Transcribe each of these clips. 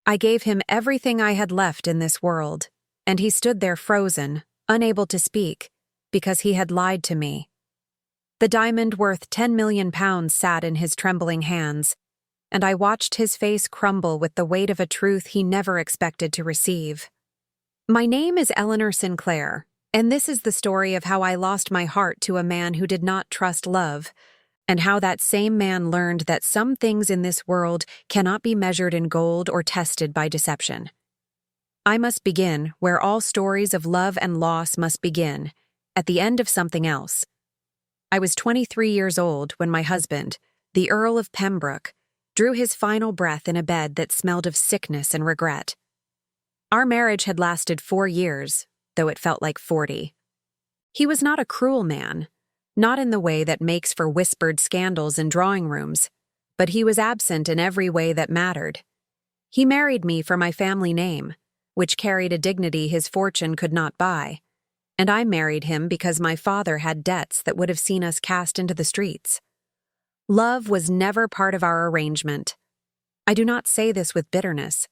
I gave him everything I had left in this world, and he stood there frozen, unable to speak, because he had lied to me. The diamond worth 10 million pounds sat in his trembling hands, and I watched his face crumble with the weight of a truth he never expected to receive. My name is Eleanor Sinclair, and this is the story of how I lost my heart to a man who did not trust love, and how that same man learned that some things in this world cannot be measured in gold or tested by deception. I must begin where all stories of love and loss must begin, at the end of something else. I was 23 years old when my husband, the Earl of Pembroke, drew his final breath in a bed that smelled of sickness and regret. Our marriage had lasted 4 years, though it felt like 40. He was not a cruel man, not in the way that makes for whispered scandals in drawing rooms, but he was absent in every way that mattered. He married me for my family name, which carried a dignity his fortune could not buy, and I married him because my father had debts that would have seen us cast into the streets. Love was never part of our arrangement. I do not say this with bitterness,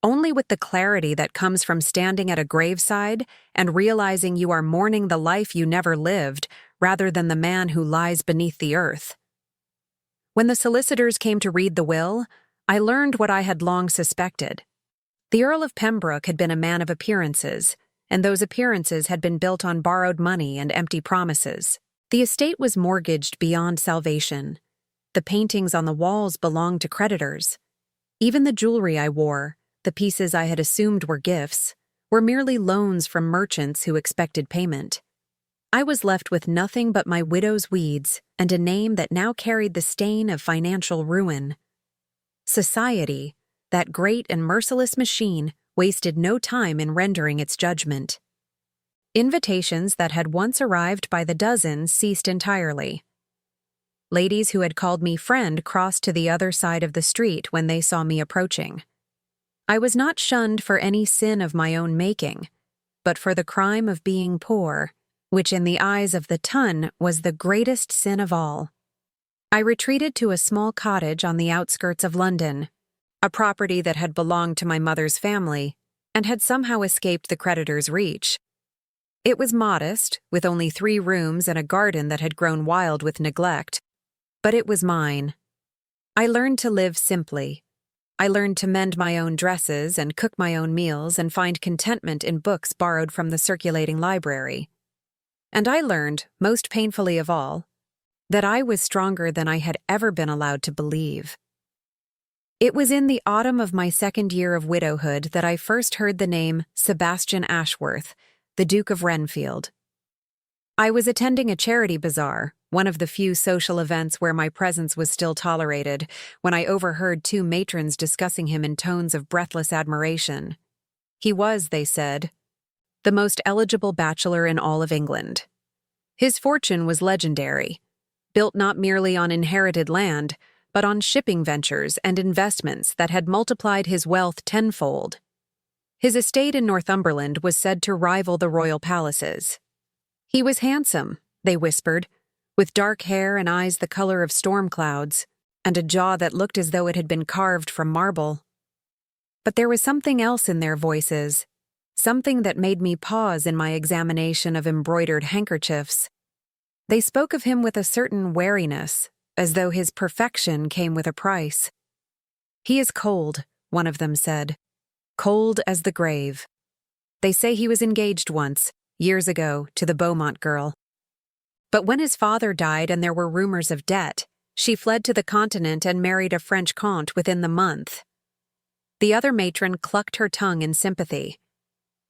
only with the clarity that comes from standing at a graveside and realizing you are mourning the life you never lived rather than the man who lies beneath the earth. When the solicitors came to read the will, I learned what I had long suspected. The Earl of Pembroke had been a man of appearances, and those appearances had been built on borrowed money and empty promises. The estate was mortgaged beyond salvation. The paintings on the walls belonged to creditors. Even the jewelry I wore, the pieces I had assumed were gifts, were merely loans from merchants who expected payment. I was left with nothing but my widow's weeds and a name that now carried the stain of financial ruin. Society, that great and merciless machine, wasted no time in rendering its judgment. Invitations that had once arrived by the dozen ceased entirely. Ladies who had called me friend crossed to the other side of the street when they saw me approaching. I was not shunned for any sin of my own making, but for the crime of being poor, which in the eyes of the ton was the greatest sin of all. I retreated to a small cottage on the outskirts of London, a property that had belonged to my mother's family and had somehow escaped the creditor's reach. It was modest, with only 3 rooms and a garden that had grown wild with neglect, but it was mine. I learned to live simply. I learned to mend my own dresses and cook my own meals and find contentment in books borrowed from the circulating library. And I learned, most painfully of all, that I was stronger than I had ever been allowed to believe. It was in the autumn of my 2nd year of widowhood that I first heard the name Sebastian Ashworth, the Duke of Renfield. I was attending a charity bazaar, one of the few social events where my presence was still tolerated, when I overheard 2 matrons discussing him in tones of breathless admiration. He was, they said, the most eligible bachelor in all of England. His fortune was legendary, built not merely on inherited land, but on shipping ventures and investments that had multiplied his wealth tenfold. His estate in Northumberland was said to rival the royal palaces. He was handsome, they whispered, with dark hair and eyes the color of storm clouds, and a jaw that looked as though it had been carved from marble. But there was something else in their voices, something that made me pause in my examination of embroidered handkerchiefs. They spoke of him with a certain wariness, as though his perfection came with a price. "He is cold," one of them said, "cold as the grave." They say he was engaged once, years ago, to the Beaumont girl. But when his father died and there were rumors of debt, she fled to the continent and married a French comte within the month. The other matron clucked her tongue in sympathy.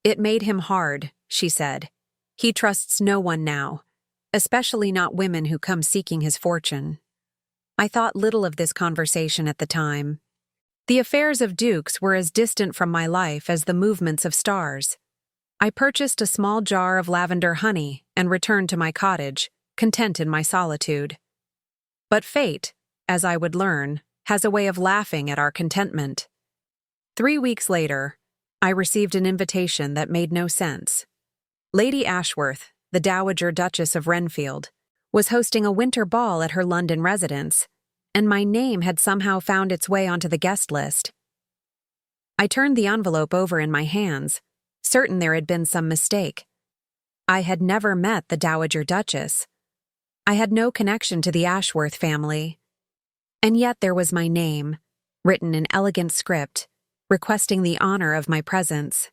"It made him hard," she said. "He trusts no one now, especially not women who come seeking his fortune." I thought little of this conversation at the time. The affairs of dukes were as distant from my life as the movements of stars. I purchased a small jar of lavender honey and returned to my cottage, content in my solitude. But fate, as I would learn, has a way of laughing at our contentment. 3 weeks later, I received an invitation that made no sense. Lady Ashworth, the Dowager Duchess of Renfield, was hosting a winter ball at her London residence, and my name had somehow found its way onto the guest list. I turned the envelope over in my hands, certain there had been some mistake. I had never met the Dowager Duchess. I had no connection to the Ashworth family. And yet there was my name, written in elegant script, requesting the honor of my presence.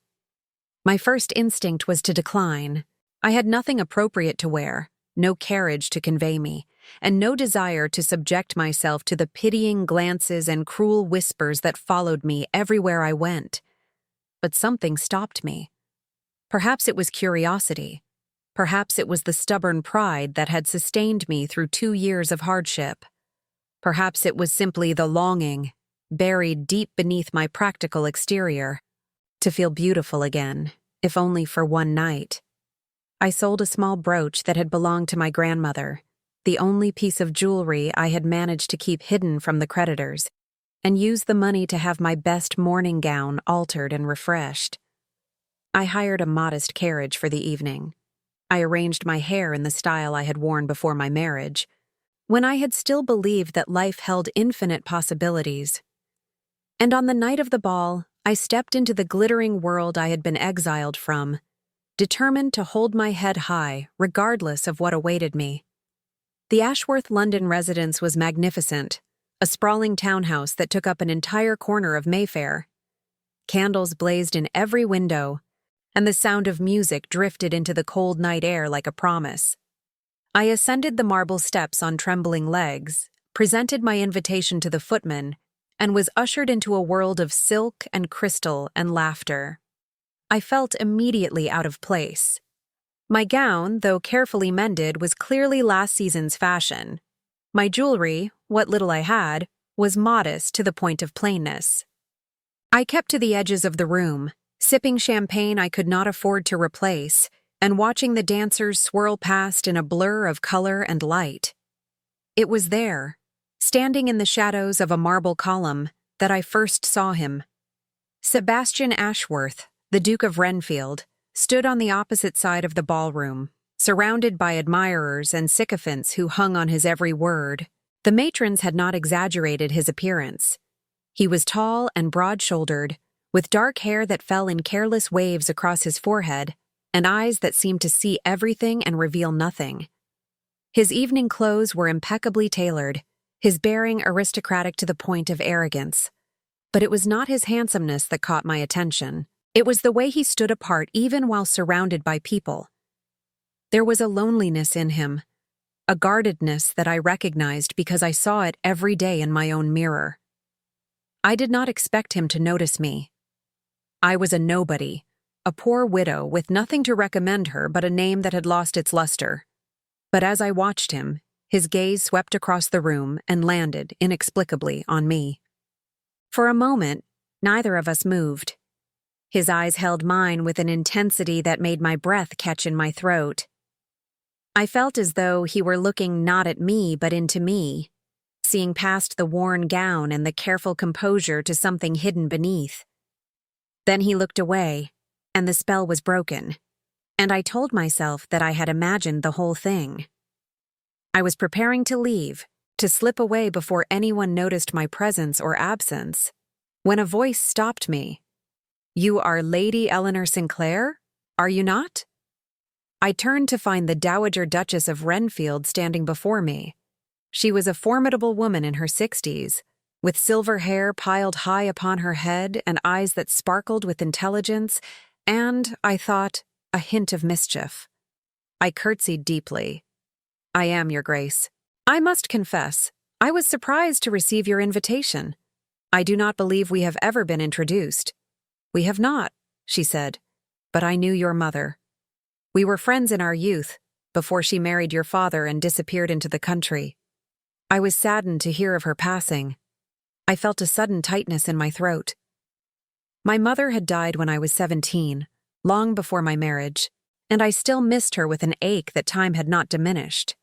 My first instinct was to decline. I had nothing appropriate to wear, no carriage to convey me, and no desire to subject myself to the pitying glances and cruel whispers that followed me everywhere I went. But something stopped me. Perhaps it was curiosity. Perhaps it was the stubborn pride that had sustained me through 2 years of hardship. Perhaps it was simply the longing, buried deep beneath my practical exterior, to feel beautiful again, if only for one night. I sold a small brooch that had belonged to my grandmother, the only piece of jewelry I had managed to keep hidden from the creditors, and used the money to have my best morning gown altered and refreshed. I hired a modest carriage for the evening. I arranged my hair in the style I had worn before my marriage, when I had still believed that life held infinite possibilities. And on the night of the ball, I stepped into the glittering world I had been exiled from, determined to hold my head high regardless of what awaited me. The Ashworth London residence was magnificent, a sprawling townhouse that took up an entire corner of Mayfair. Candles blazed in every window, and the sound of music drifted into the cold night air like a promise. I ascended the marble steps on trembling legs, presented my invitation to the footman, and was ushered into a world of silk and crystal and laughter. I felt immediately out of place. My gown, though carefully mended, was clearly last season's fashion. My jewelry, what little I had, was modest to the point of plainness. I kept to the edges of the room, sipping champagne I could not afford to replace, and watching the dancers swirl past in a blur of color and light. It was there, standing in the shadows of a marble column, that I first saw him. Sebastian Ashworth, the Duke of Renfield, stood on the opposite side of the ballroom, surrounded by admirers and sycophants who hung on his every word. The matrons had not exaggerated his appearance. He was tall and broad-shouldered, with dark hair that fell in careless waves across his forehead, and eyes that seemed to see everything and reveal nothing. His evening clothes were impeccably tailored, his bearing aristocratic to the point of arrogance. But it was not his handsomeness that caught my attention. It was the way he stood apart even while surrounded by people. There was a loneliness in him, a guardedness that I recognized because I saw it every day in my own mirror. I did not expect him to notice me. I was a nobody, a poor widow with nothing to recommend her but a name that had lost its luster. But as I watched him, his gaze swept across the room and landed, inexplicably, on me. For a moment, neither of us moved. His eyes held mine with an intensity that made my breath catch in my throat. I felt as though he were looking not at me but into me, seeing past the worn gown and the careful composure to something hidden beneath. Then he looked away, and the spell was broken, and I told myself that I had imagined the whole thing. I was preparing to leave, to slip away before anyone noticed my presence or absence, when a voice stopped me. "You are Lady Eleanor Sinclair, are you not?" I turned to find the Dowager Duchess of Renfield standing before me. She was a formidable woman in her 60s, with silver hair piled high upon her head and eyes that sparkled with intelligence and, I thought, a hint of mischief. I curtsied deeply. "I am, Your Grace. I must confess, I was surprised to receive your invitation. I do not believe we have ever been introduced." "We have not," she said, "but I knew your mother. We were friends in our youth, before she married your father and disappeared into the country. I was saddened to hear of her passing. I felt a sudden tightness in my throat. My mother had died when I was 17, long before my marriage, and I still missed her with an ache that time had not diminished.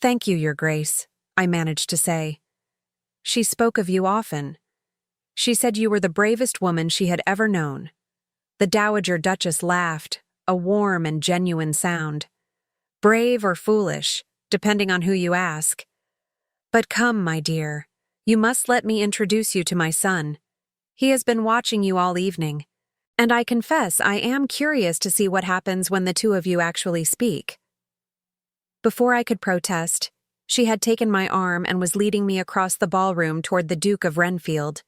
"Thank you, Your Grace," I managed to say. "She spoke of you often. She said you were the bravest woman she had ever known." The Dowager Duchess laughed, a warm and genuine sound. "Brave or foolish, depending on who you ask. But come, my dear, you must let me introduce you to my son. He has been watching you all evening. And I confess I am curious to see what happens when the two of you actually speak." Before I could protest, she had taken my arm and was leading me across the ballroom toward the Duke of Renfield.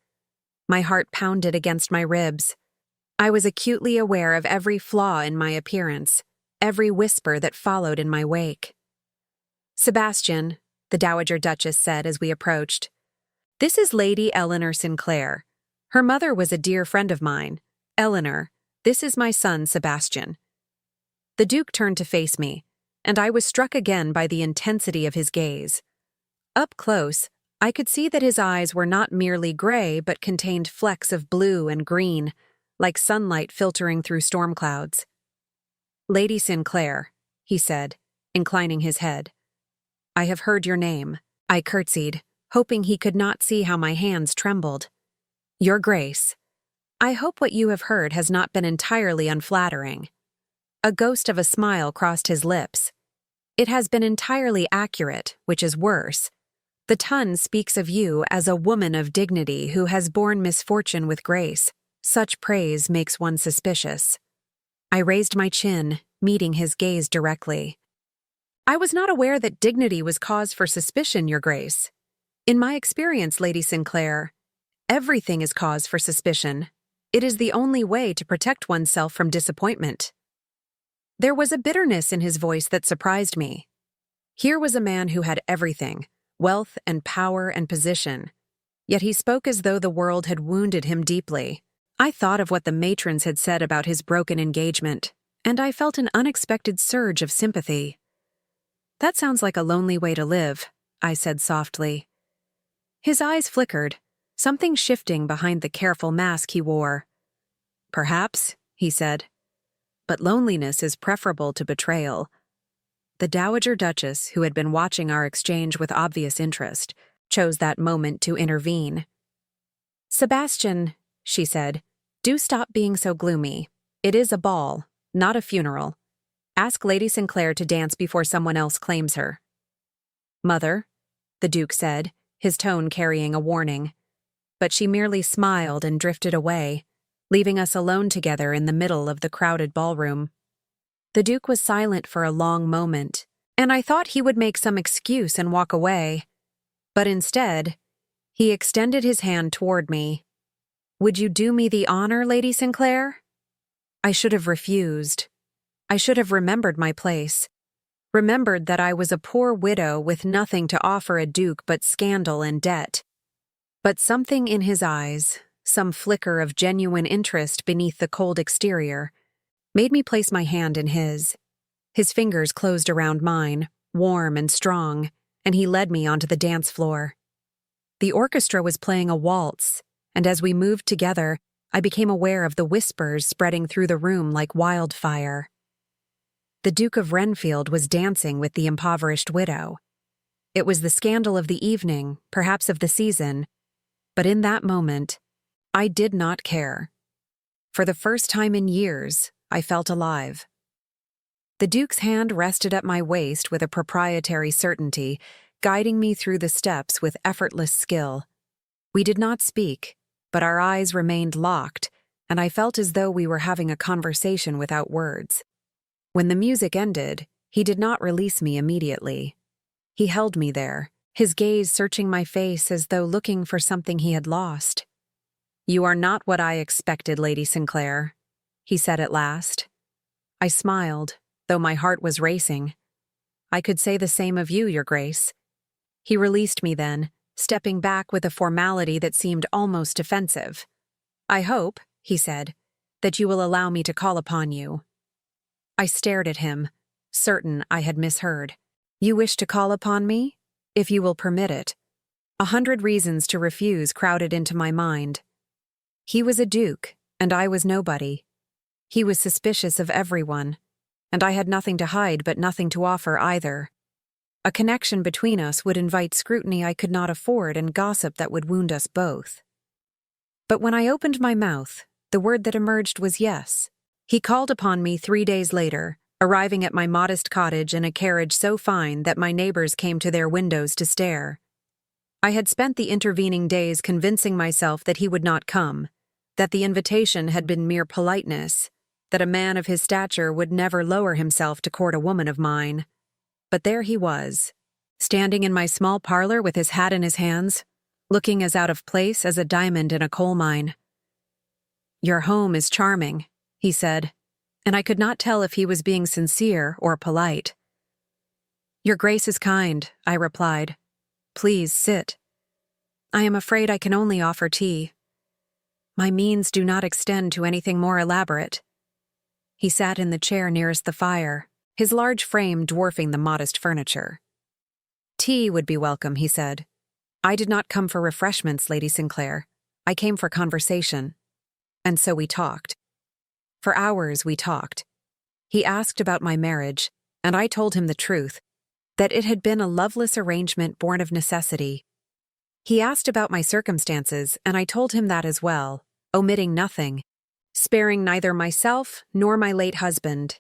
My heart pounded against my ribs. I was acutely aware of every flaw in my appearance, every whisper that followed in my wake. "Sebastian," the Dowager Duchess said as we approached, "this is Lady Eleanor Sinclair. Her mother was a dear friend of mine. Eleanor, this is my son Sebastian." The Duke turned to face me, and I was struck again by the intensity of his gaze. Up close, I could see that his eyes were not merely gray but contained flecks of blue and green, like sunlight filtering through storm clouds. "Lady Sinclair," he said, inclining his head. "I have heard your name." I curtsied, hoping he could not see how my hands trembled. "Your Grace, I hope what you have heard has not been entirely unflattering." A ghost of a smile crossed his lips. "It has been entirely accurate, which is worse. The Tun speaks of you as a woman of dignity who has borne misfortune with grace. Such praise makes one suspicious." I raised my chin, meeting his gaze directly. "I was not aware that dignity was cause for suspicion, Your Grace. In my experience, Lady Sinclair, everything is cause for suspicion. It is the only way to protect oneself from disappointment." There was a bitterness in his voice that surprised me. Here was a man who had everything, wealth and power and position, yet he spoke as though the world had wounded him deeply. I thought of what the matrons had said about his broken engagement, and I felt an unexpected surge of sympathy. "That sounds like a lonely way to live," I said softly. His eyes flickered, something shifting behind the careful mask he wore. "Perhaps," he said, "but loneliness is preferable to betrayal." The Dowager Duchess, who had been watching our exchange with obvious interest, chose that moment to intervene. "Sebastian," she said, "do stop being so gloomy. It is a ball, not a funeral. Ask Lady Sinclair to dance before someone else claims her." "Mother," the Duke said, his tone carrying a warning. But she merely smiled and drifted away, leaving us alone together in the middle of the crowded ballroom. The Duke was silent for a long moment, and I thought he would make some excuse and walk away. But instead, he extended his hand toward me. "Would you do me the honor, Lady Sinclair?" I should have refused. I should have remembered my place, remembered that I was a poor widow with nothing to offer a duke but scandal and debt. But something in his eyes, some flicker of genuine interest beneath the cold exterior, made me place my hand in his. His fingers closed around mine, warm and strong, and he led me onto the dance floor. The orchestra was playing a waltz, and as we moved together, I became aware of the whispers spreading through the room like wildfire. The Duke of Renfield was dancing with the impoverished widow. It was the scandal of the evening, perhaps of the season, but in that moment, I did not care. For the first time in years, I felt alive. The Duke's hand rested at my waist with a proprietary certainty, guiding me through the steps with effortless skill. We did not speak, but our eyes remained locked, and I felt as though we were having a conversation without words. When the music ended, he did not release me immediately. He held me there, his gaze searching my face as though looking for something he had lost. "You are not what I expected, Lady Sinclair," he said at last. I smiled, though my heart was racing. "I could say the same of you, Your Grace." He released me then, stepping back with a formality that seemed almost defensive. "I hope," he said, "that you will allow me to call upon you." I stared at him, certain I had misheard. "You wish to call upon me? If you will permit it." 100 reasons to refuse crowded into my mind. He was a duke, and I was nobody. He was suspicious of everyone, and I had nothing to hide but nothing to offer either. A connection between us would invite scrutiny I could not afford and gossip that would wound us both. But when I opened my mouth, the word that emerged was yes. He called upon me 3 days later, arriving at my modest cottage in a carriage so fine that my neighbors came to their windows to stare. I had spent the intervening days convincing myself that he would not come, that the invitation had been mere politeness, that a man of his stature would never lower himself to court a woman of mine. But there he was, standing in my small parlor with his hat in his hands, looking as out of place as a diamond in a coal mine. "Your home is charming," he said, and I could not tell if he was being sincere or polite. "Your Grace is kind," I replied. "Please sit. I am afraid I can only offer tea. My means do not extend to anything more elaborate." He sat in the chair nearest the fire, his large frame dwarfing the modest furniture. "Tea would be welcome," he said. "I did not come for refreshments, Lady Sinclair. I came for conversation." And so we talked. For hours we talked. He asked about my marriage, and I told him the truth, that it had been a loveless arrangement born of necessity. He asked about my circumstances, and I told him that as well, omitting nothing, sparing neither myself nor my late husband.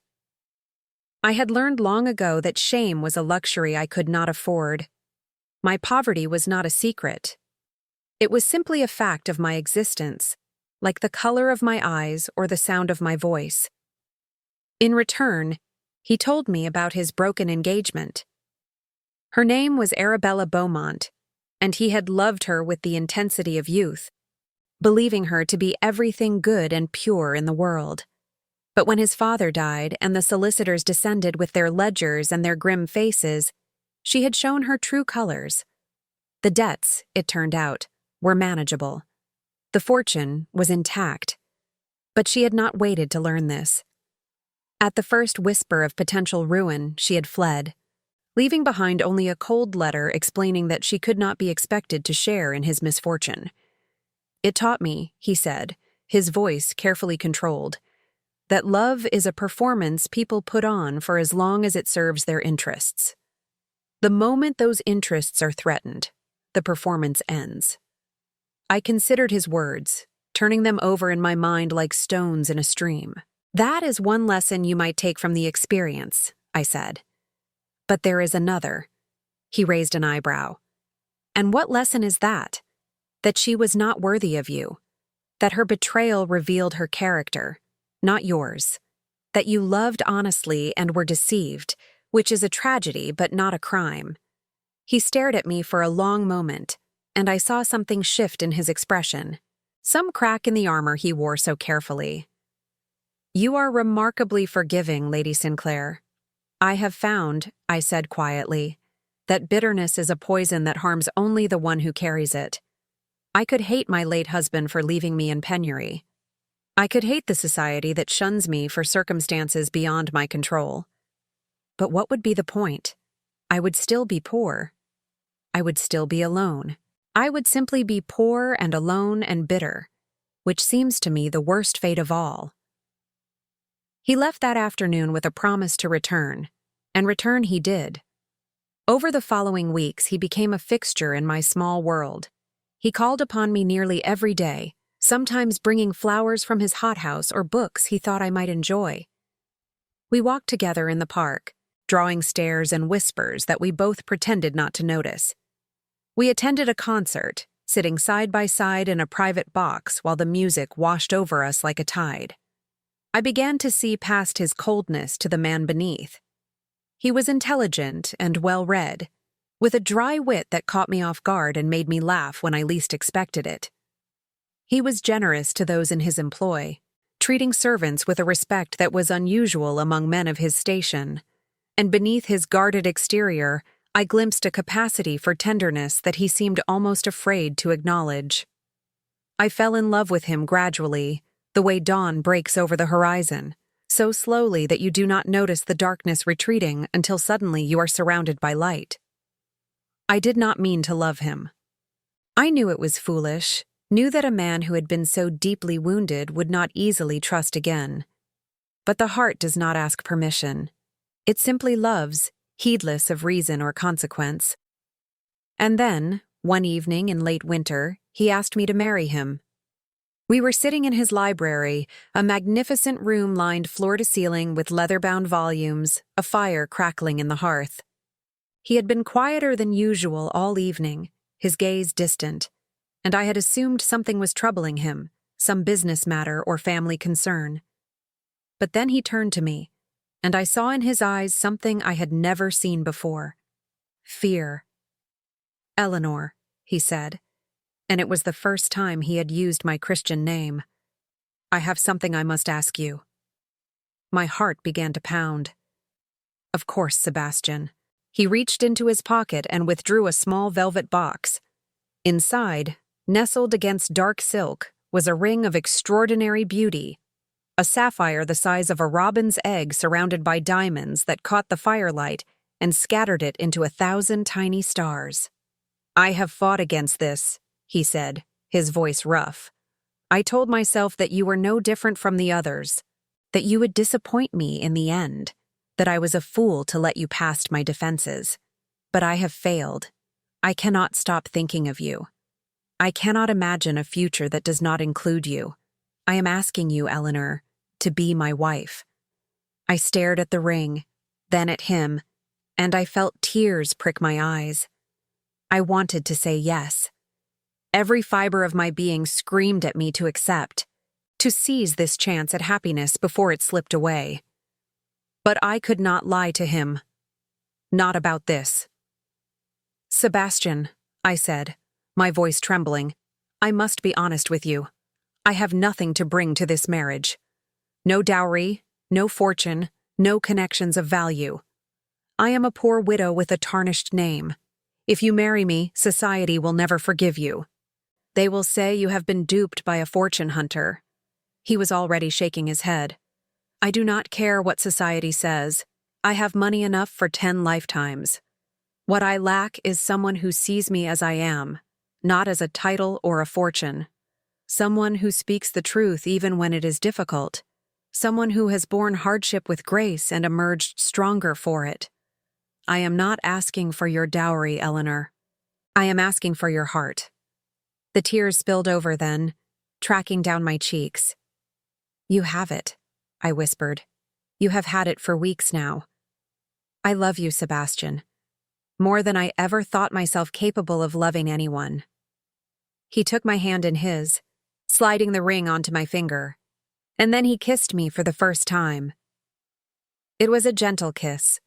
I had learned long ago that shame was a luxury I could not afford. My poverty was not a secret. It was simply a fact of my existence, like the color of my eyes or the sound of my voice. In return, he told me about his broken engagement. Her name was Arabella Beaumont, and he had loved her with the intensity of youth, believing her to be everything good and pure in the world. But when his father died and the solicitors descended with their ledgers and their grim faces, she had shown her true colors. The debts, it turned out, were manageable. The fortune was intact. But she had not waited to learn this. At the first whisper of potential ruin, she had fled, leaving behind only a cold letter explaining that she could not be expected to share in his misfortune. "It taught me," he said, his voice carefully controlled, "that love is a performance people put on for as long as it serves their interests. The moment those interests are threatened, the performance ends." I considered his words, turning them over in my mind like stones in a stream. "That is one lesson you might take from the experience," I said. "But there is another." He raised an eyebrow. "And what lesson is that? That she was not worthy of you. That her betrayal revealed her character, not yours. That you loved honestly and were deceived, which is a tragedy but not a crime." He stared at me for a long moment, and I saw something shift in his expression, some crack in the armor he wore so carefully. "You are remarkably forgiving, Lady Sinclair. I have found," I said quietly, "that bitterness is a poison that harms only the one who carries it. I could hate my late husband for leaving me in penury. I could hate the society that shuns me for circumstances beyond my control. But what would be the point? I would still be poor. I would still be alone. I would simply be poor and alone and bitter, which seems to me the worst fate of all." He left that afternoon with a promise to return, and return he did. Over the following weeks, he became a fixture in my small world. He called upon me nearly every day, sometimes bringing flowers from his hothouse or books he thought I might enjoy. We walked together in the park, drawing stares and whispers that we both pretended not to notice. We attended a concert, sitting side by side in a private box while the music washed over us like a tide. I began to see past his coldness to the man beneath. He was intelligent and well-read, with a dry wit that caught me off guard and made me laugh when I least expected it. He was generous to those in his employ, treating servants with a respect that was unusual among men of his station, and beneath his guarded exterior, I glimpsed a capacity for tenderness that he seemed almost afraid to acknowledge. I fell in love with him gradually, the way dawn breaks over the horizon, so slowly that you do not notice the darkness retreating until suddenly you are surrounded by light. I did not mean to love him. I knew it was foolish, knew that a man who had been so deeply wounded would not easily trust again. But the heart does not ask permission. It simply loves, heedless of reason or consequence. And then, one evening in late winter, he asked me to marry him. We were sitting in his library, a magnificent room lined floor to ceiling with leather-bound volumes, a fire crackling in the hearth. He had been quieter than usual all evening, his gaze distant, and I had assumed something was troubling him, some business matter or family concern. But then he turned to me, and I saw in his eyes something I had never seen before. Fear. "Eleanor," he said, and it was the first time he had used my Christian name. "I have something I must ask you." My heart began to pound. "Of course, Sebastian." He reached into his pocket and withdrew a small velvet box. Inside, nestled against dark silk, was a ring of extraordinary beauty, a sapphire the size of a robin's egg surrounded by diamonds that caught the firelight and scattered it into 1,000 tiny stars. "I have fought against this," he said, his voice rough. "I told myself that you were no different from the others, that you would disappoint me in the end, that I was a fool to let you past my defenses. But I have failed. I cannot stop thinking of you. I cannot imagine a future that does not include you. I am asking you, Eleanor, to be my wife." I stared at the ring, then at him, and I felt tears prick my eyes. I wanted to say yes. Every fiber of my being screamed at me to accept, to seize this chance at happiness before it slipped away. But I could not lie to him. Not about this. "Sebastian," I said, my voice trembling, "I must be honest with you. I have nothing to bring to this marriage. No dowry, no fortune, no connections of value. I am a poor widow with a tarnished name. If you marry me, society will never forgive you. They will say you have been duped by a fortune hunter." He was already shaking his head. "I do not care what society says. I have money enough for 10 lifetimes. What I lack is someone who sees me as I am, not as a title or a fortune. Someone who speaks the truth even when it is difficult. Someone who has borne hardship with grace and emerged stronger for it. I am not asking for your dowry, Eleanor. I am asking for your heart." The tears spilled over then, tracking down my cheeks. "You have it," I whispered. "You have had it for weeks now. I love you, Sebastian, more than I ever thought myself capable of loving anyone." He took my hand in his, sliding the ring onto my finger, and then he kissed me for the first time. It was a gentle kiss,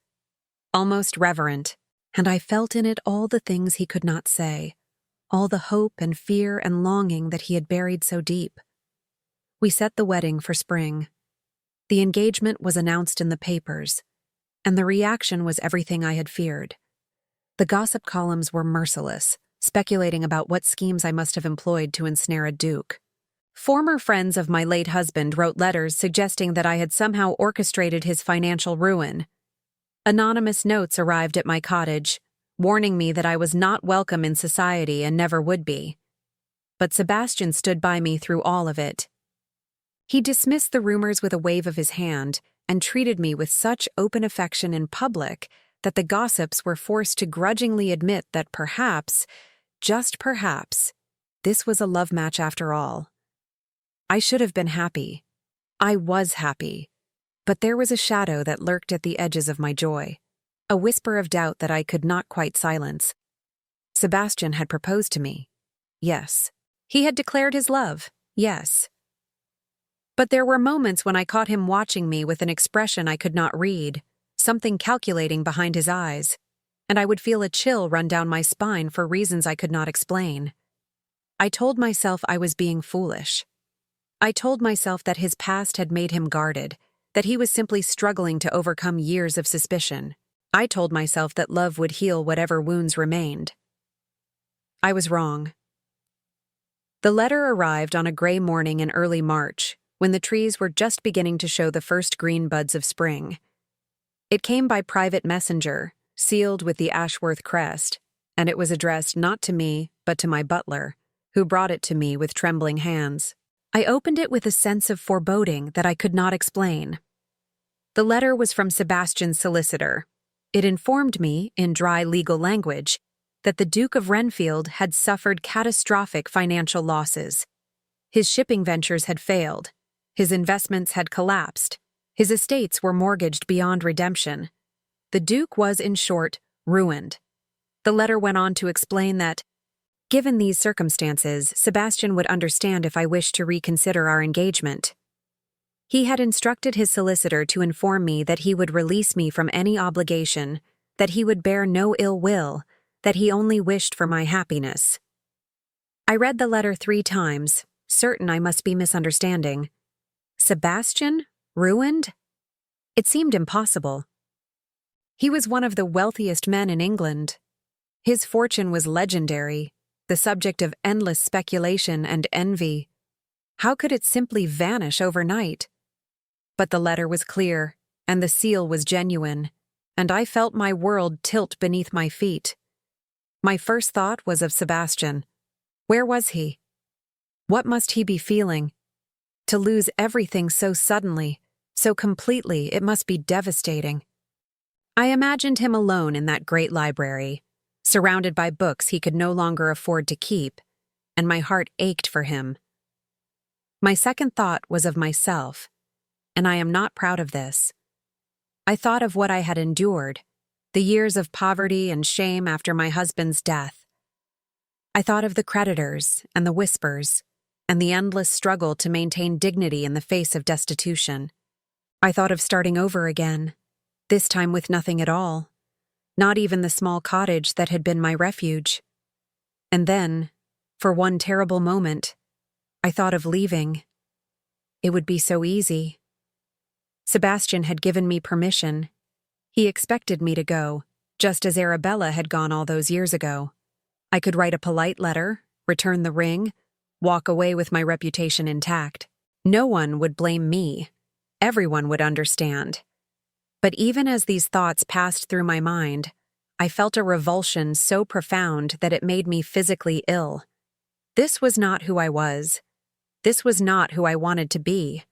almost reverent, and I felt in it all the things he could not say, all the hope and fear and longing that he had buried so deep. We set the wedding for spring. The engagement was announced in the papers, and the reaction was everything I had feared. The gossip columns were merciless, speculating about what schemes I must have employed to ensnare a duke. Former friends of my late husband wrote letters suggesting that I had somehow orchestrated his financial ruin. Anonymous notes arrived at my cottage, warning me that I was not welcome in society and never would be. But Sebastian stood by me through all of it. He dismissed the rumors with a wave of his hand and treated me with such open affection in public that the gossips were forced to grudgingly admit that perhaps, just perhaps, this was a love match after all. I should have been happy. I was happy. But there was a shadow that lurked at the edges of my joy, a whisper of doubt that I could not quite silence. Sebastian had proposed to me. Yes. He had declared his love. Yes. But there were moments when I caught him watching me with an expression I could not read, something calculating behind his eyes, and I would feel a chill run down my spine for reasons I could not explain. I told myself I was being foolish. I told myself that his past had made him guarded, that he was simply struggling to overcome years of suspicion. I told myself that love would heal whatever wounds remained. I was wrong. The letter arrived on a gray morning in early March, when the trees were just beginning to show the first green buds of spring. It came by private messenger, sealed with the Ashworth crest, and it was addressed not to me, but to my butler, who brought it to me with trembling hands. I opened it with a sense of foreboding that I could not explain. The letter was from Sebastian's solicitor. It informed me, in dry legal language, that the Duke of Renfield had suffered catastrophic financial losses. His shipping ventures had failed. His investments had collapsed. His estates were mortgaged beyond redemption. The Duke was, in short, ruined. The letter went on to explain that Given these circumstances, Sebastian would understand if I wished to reconsider our engagement. He had instructed his solicitor to inform me that he would release me from any obligation, that he would bear no ill will, that he only wished for my happiness. I read the letter 3 times, certain I must be misunderstanding. Sebastian? Ruined? It seemed impossible. He was one of the wealthiest men in England. His fortune was legendary, the subject of endless speculation and envy. How could it simply vanish overnight? But the letter was clear, and the seal was genuine, and I felt my world tilt beneath my feet. My first thought was of Sebastian. Where was he? What must he be feeling? To lose everything so suddenly, so completely, it must be devastating. I imagined him alone in that great library, surrounded by books he could no longer afford to keep, and my heart ached for him. My second thought was of myself, and I am not proud of this. I thought of what I had endured, the years of poverty and shame after my husband's death. I thought of the creditors and the whispers, and the endless struggle to maintain dignity in the face of destitution. I thought of starting over again, this time with nothing at all, not even the small cottage that had been my refuge. And then, for one terrible moment, I thought of leaving. It would be so easy. Sebastian had given me permission. He expected me to go, just as Arabella had gone all those years ago. I could write a polite letter, return the ring, walk away with my reputation intact. No one would blame me. Everyone would understand. But even as these thoughts passed through my mind, I felt a revulsion so profound that it made me physically ill. This was not who I was. This was not who I wanted to be.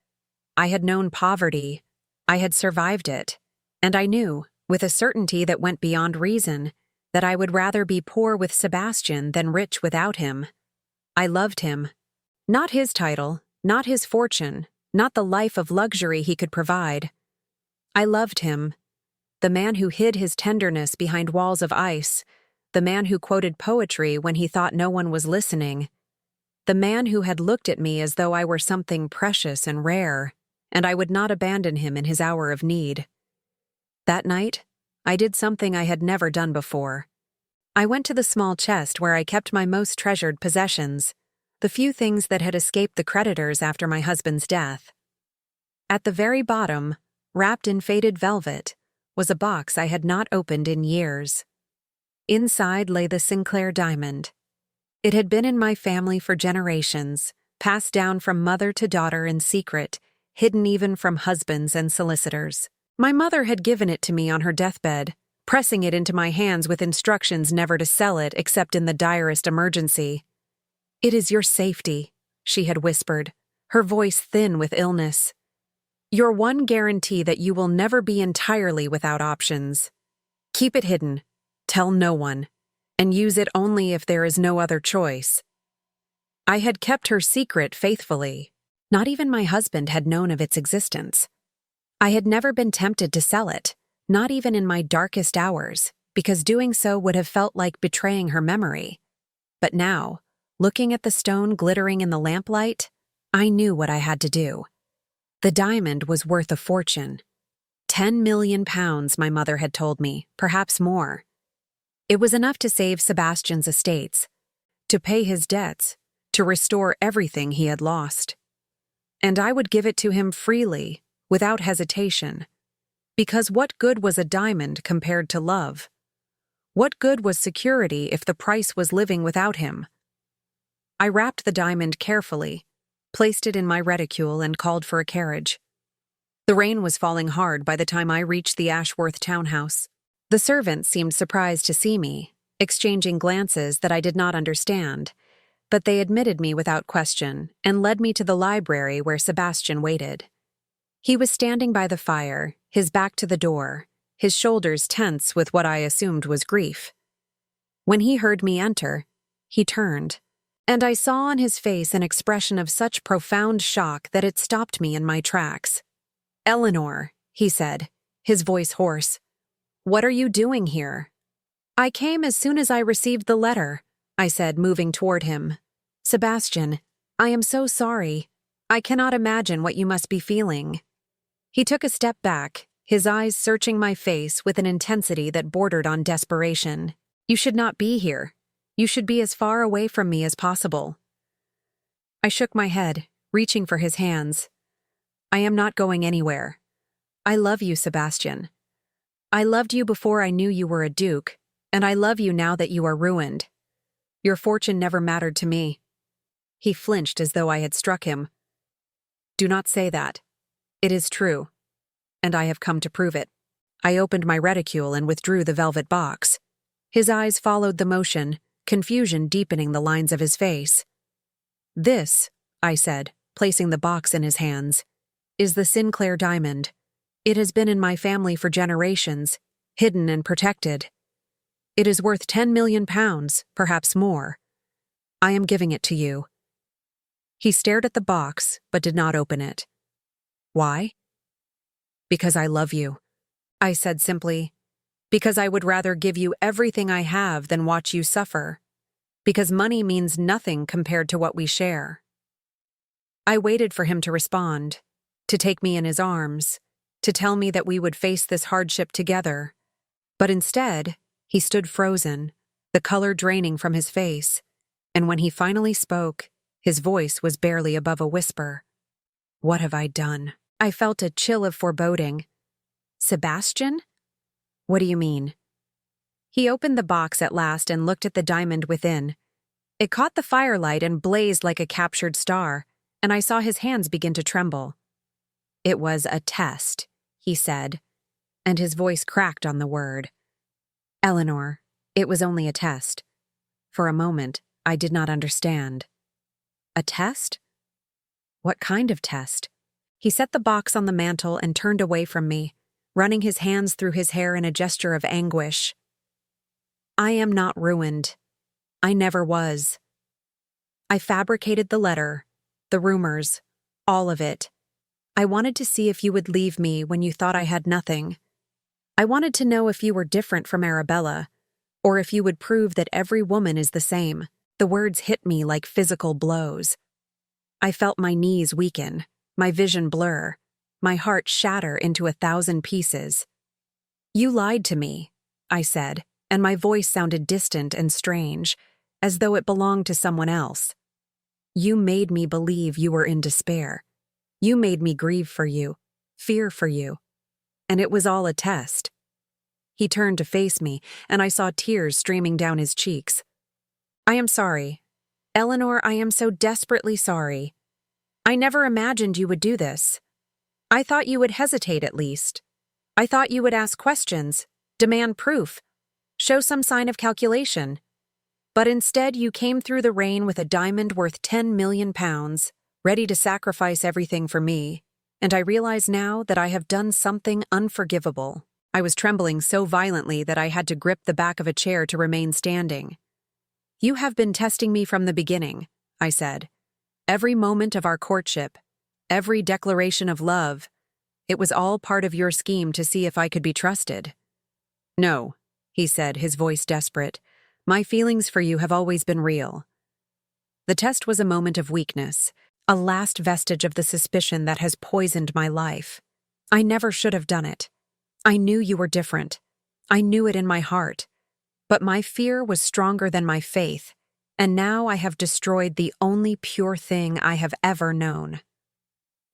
I had known poverty. I had survived it. And I knew, with a certainty that went beyond reason, that I would rather be poor with Sebastian than rich without him. I loved him. Not his title, not his fortune, not the life of luxury he could provide. I loved him. The man who hid his tenderness behind walls of ice, the man who quoted poetry when he thought no one was listening, the man who had looked at me as though I were something precious and rare, and I would not abandon him in his hour of need. That night, I did something I had never done before. I went to the small chest where I kept my most treasured possessions, the few things that had escaped the creditors after my husband's death. At the very bottom, wrapped in faded velvet, was a box I had not opened in years. Inside lay the Sinclair diamond. It had been in my family for generations, passed down from mother to daughter in secret, hidden even from husbands and solicitors. My mother had given it to me on her deathbed, pressing it into my hands with instructions never to sell it except in the direst emergency. "It is your safety," she had whispered, her voice thin with illness. "Your one guarantee that you will never be entirely without options. Keep it hidden, tell no one, and use it only if there is no other choice." I had kept her secret faithfully. Not even my husband had known of its existence. I had never been tempted to sell it, not even in my darkest hours, because doing so would have felt like betraying her memory. But now, looking at the stone glittering in the lamplight, I knew what I had to do. The diamond was worth a fortune. 10 million pounds, my mother had told me, perhaps more. It was enough to save Sebastian's estates, to pay his debts, to restore everything he had lost. And I would give it to him freely, without hesitation. Because what good was a diamond compared to love? What good was security if the price was living without him? I wrapped the diamond carefully, placed it in my reticule, and called for a carriage. The rain was falling hard by the time I reached the Ashworth townhouse. The servants seemed surprised to see me, exchanging glances that I did not understand, but they admitted me without question and led me to the library where Sebastian waited. He was standing by the fire, his back to the door, his shoulders tense with what I assumed was grief. When he heard me enter, he turned, and I saw on his face an expression of such profound shock that it stopped me in my tracks. "Eleanor," he said, his voice hoarse, "what are you doing here?" "I came as soon as I received the letter. I said, moving toward him. Sebastian, I am so sorry. I cannot imagine what you must be feeling. He took a step back, his eyes searching my face with an intensity that bordered on desperation. You should not be here. You should be as far away from me as possible. I shook my head, reaching for his hands. I am not going anywhere. I love you, Sebastian. I loved you before I knew you were a duke, and I love you now that you are ruined. Your fortune never mattered to me. He flinched as though I had struck him. Do not say that. It is true, and I have come to prove it. I opened my reticule and withdrew the velvet box. His eyes followed the motion, confusion deepening the lines of his face. This, I said, placing the box in his hands, is the Sinclair diamond. It has been in my family for generations, hidden and protected. It is worth 10 million pounds, perhaps more. I am giving it to you. He stared at the box, but did not open it. Why? Because I love you, I said simply. Because I would rather give you everything I have than watch you suffer. Because money means nothing compared to what we share. I waited for him to respond, to take me in his arms, to tell me that we would face this hardship together. But instead, he stood frozen, the color draining from his face, and when he finally spoke, his voice was barely above a whisper. What have I done? I felt a chill of foreboding. Sebastian? What do you mean? He opened the box at last and looked at the diamond within. It caught the firelight and blazed like a captured star, and I saw his hands begin to tremble. It was a test, he said, and his voice cracked on the word. Eleanor, it was only a test. For a moment, I did not understand. A test? What kind of test? He set the box on the mantel and turned away from me, running his hands through his hair in a gesture of anguish. I am not ruined. I never was. I fabricated the letter, the rumors, all of it. I wanted to see if you would leave me when you thought I had nothing. I wanted to know if you were different from Arabella, or if you would prove that every woman is the same. The words hit me like physical blows. I felt my knees weaken, my vision blur, my heart shatter into 1,000 pieces. You lied to me, I said, and my voice sounded distant and strange, as though it belonged to someone else. You made me believe you were in despair. You made me grieve for you, fear for you. And it was all a test. He turned to face me, and I saw tears streaming down his cheeks. I am sorry. Eleanor, I am so desperately sorry. I never imagined you would do this. I thought you would hesitate at least. I thought you would ask questions, demand proof, show some sign of calculation. But instead you came through the rain with a diamond worth 10 million pounds, ready to sacrifice everything for me, and I realize now that I have done something unforgivable. I was trembling so violently that I had to grip the back of a chair to remain standing. You have been testing me from the beginning, I said. Every moment of our courtship, every declaration of love, it was all part of your scheme to see if I could be trusted. No, he said, his voice desperate. My feelings for you have always been real. The test was a moment of weakness, a last vestige of the suspicion that has poisoned my life. I never should have done it. I knew you were different. I knew it in my heart. But my fear was stronger than my faith, and now I have destroyed the only pure thing I have ever known.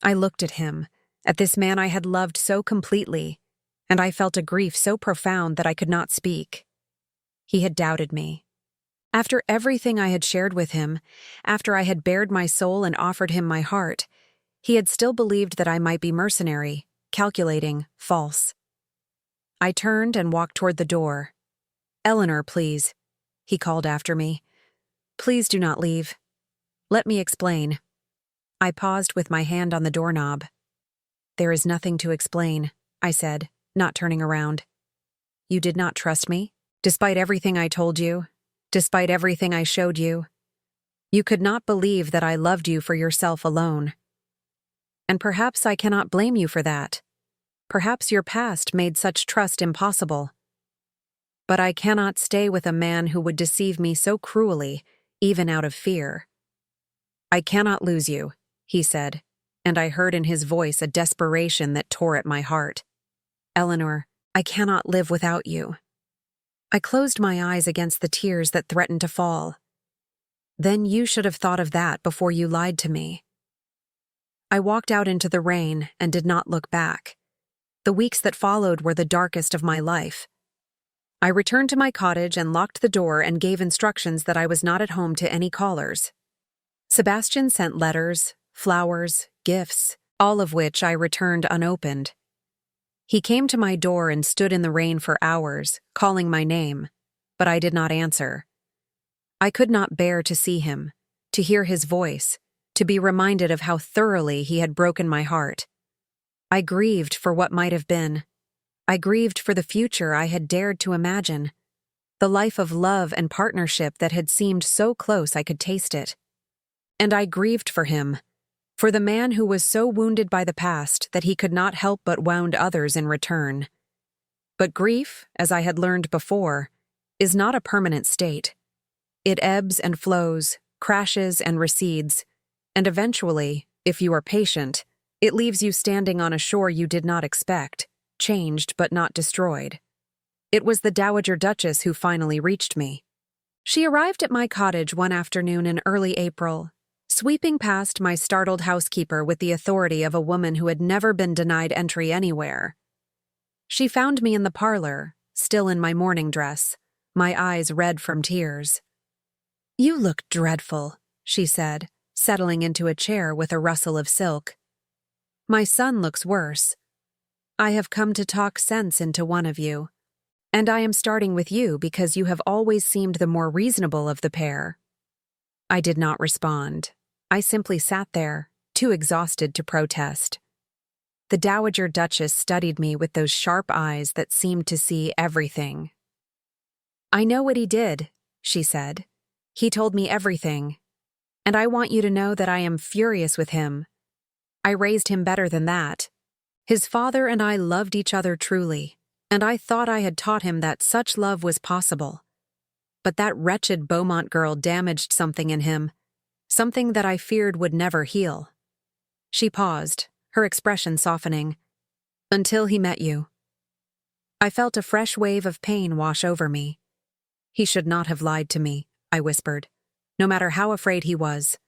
I looked at him, at this man I had loved so completely, and I felt a grief so profound that I could not speak. He had doubted me. After everything I had shared with him, after I had bared my soul and offered him my heart, he had still believed that I might be mercenary, calculating, false. I turned and walked toward the door. Eleanor, please, he called after me. Please do not leave. Let me explain. I paused with my hand on the doorknob. There is nothing to explain, I said, not turning around. You did not trust me? Despite everything I told you, despite everything I showed you, you could not believe that I loved you for yourself alone. And perhaps I cannot blame you for that. Perhaps your past made such trust impossible. but I cannot stay with a man who would deceive me so cruelly, even out of fear. I cannot lose you, he said, and I heard in his voice a desperation that tore at my heart. Eleanor, I cannot live without you. I closed my eyes against the tears that threatened to fall. Then you should have thought of that before you lied to me. I walked out into the rain and did not look back. The weeks that followed were the darkest of my life. I returned to my cottage and locked the door and gave instructions that I was not at home to any callers. Sebastian sent letters, flowers, gifts, all of which I returned unopened. He came to my door and stood in the rain for hours, calling my name, but I did not answer. I could not bear to see him, to hear his voice, to be reminded of how thoroughly he had broken my heart. I grieved for what might have been. I grieved for the future I had dared to imagine, the life of love and partnership that had seemed so close I could taste it. And I grieved for him, for the man who was so wounded by the past that he could not help but wound others in return. But grief, as I had learned before, is not a permanent state. It ebbs and flows, crashes and recedes, and eventually, if you are patient, it leaves you standing on a shore you did not expect, changed but not destroyed. It was the Dowager Duchess who finally reached me. She arrived at my cottage one afternoon in early April, sweeping past my startled housekeeper with the authority of a woman who had never been denied entry anywhere. She found me in the parlor, still in my morning dress, my eyes red from tears. "You look dreadful," she said, settling into a chair with a rustle of silk. "My son looks worse. I have come to talk sense into one of you, and I am starting with you because you have always seemed the more reasonable of the pair." I did not respond. I simply sat there, too exhausted to protest. The Dowager Duchess studied me with those sharp eyes that seemed to see everything. "I know what he did," she said. "He told me everything. And I want you to know that I am furious with him. I raised him better than that. His father and I loved each other truly, and I thought I had taught him that such love was possible. But that wretched Beaumont girl damaged something in him, something that I feared would never heal." She paused, her expression softening. "Until he met you." I felt a fresh wave of pain wash over me. "He should not have lied to me," I whispered, "no matter how afraid he was."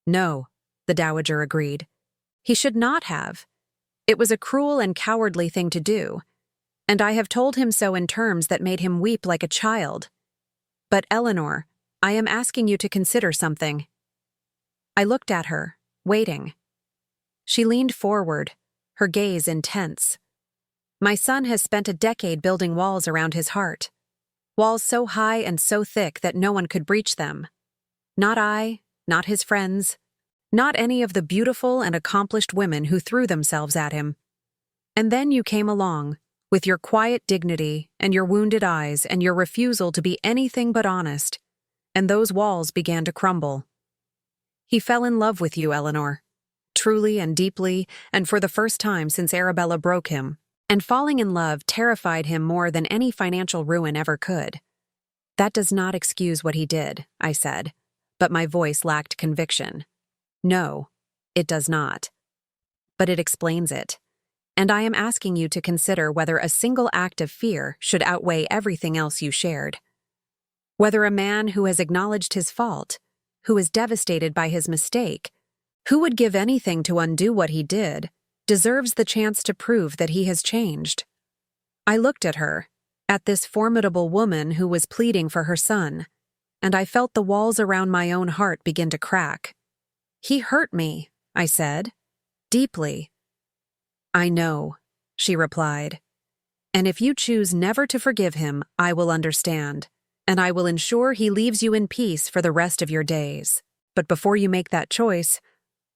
"No," the Dowager agreed. "He should not have. It was a cruel and cowardly thing to do, and I have told him so in terms that made him weep like a child. But Eleanor, I am asking you to consider something." I looked at her, waiting. She leaned forward, her gaze intense. "My son has spent a decade building walls around his heart. Walls so high and so thick that no one could breach them. Not I, not his friends, not any of the beautiful and accomplished women who threw themselves at him. And then you came along, with your quiet dignity and your wounded eyes and your refusal to be anything but honest, and those walls began to crumble. He fell in love with you, Eleanor, truly and deeply, and for the first time since Arabella broke him, and falling in love terrified him more than any financial ruin ever could. That does not excuse what he did," I said, but my voice lacked conviction. "No, it does not. But it explains it. And I am asking you to consider whether a single act of fear should outweigh everything else you shared. Whether a man who has acknowledged his fault, who is devastated by his mistake, who would give anything to undo what he did, deserves the chance to prove that he has changed." I looked at her, at this formidable woman who was pleading for her son, and I felt the walls around my own heart begin to crack. "He hurt me," I said, "deeply." "I know," she replied. "And if you choose never to forgive him, I will understand, and I will ensure he leaves you in peace for the rest of your days. But before you make that choice,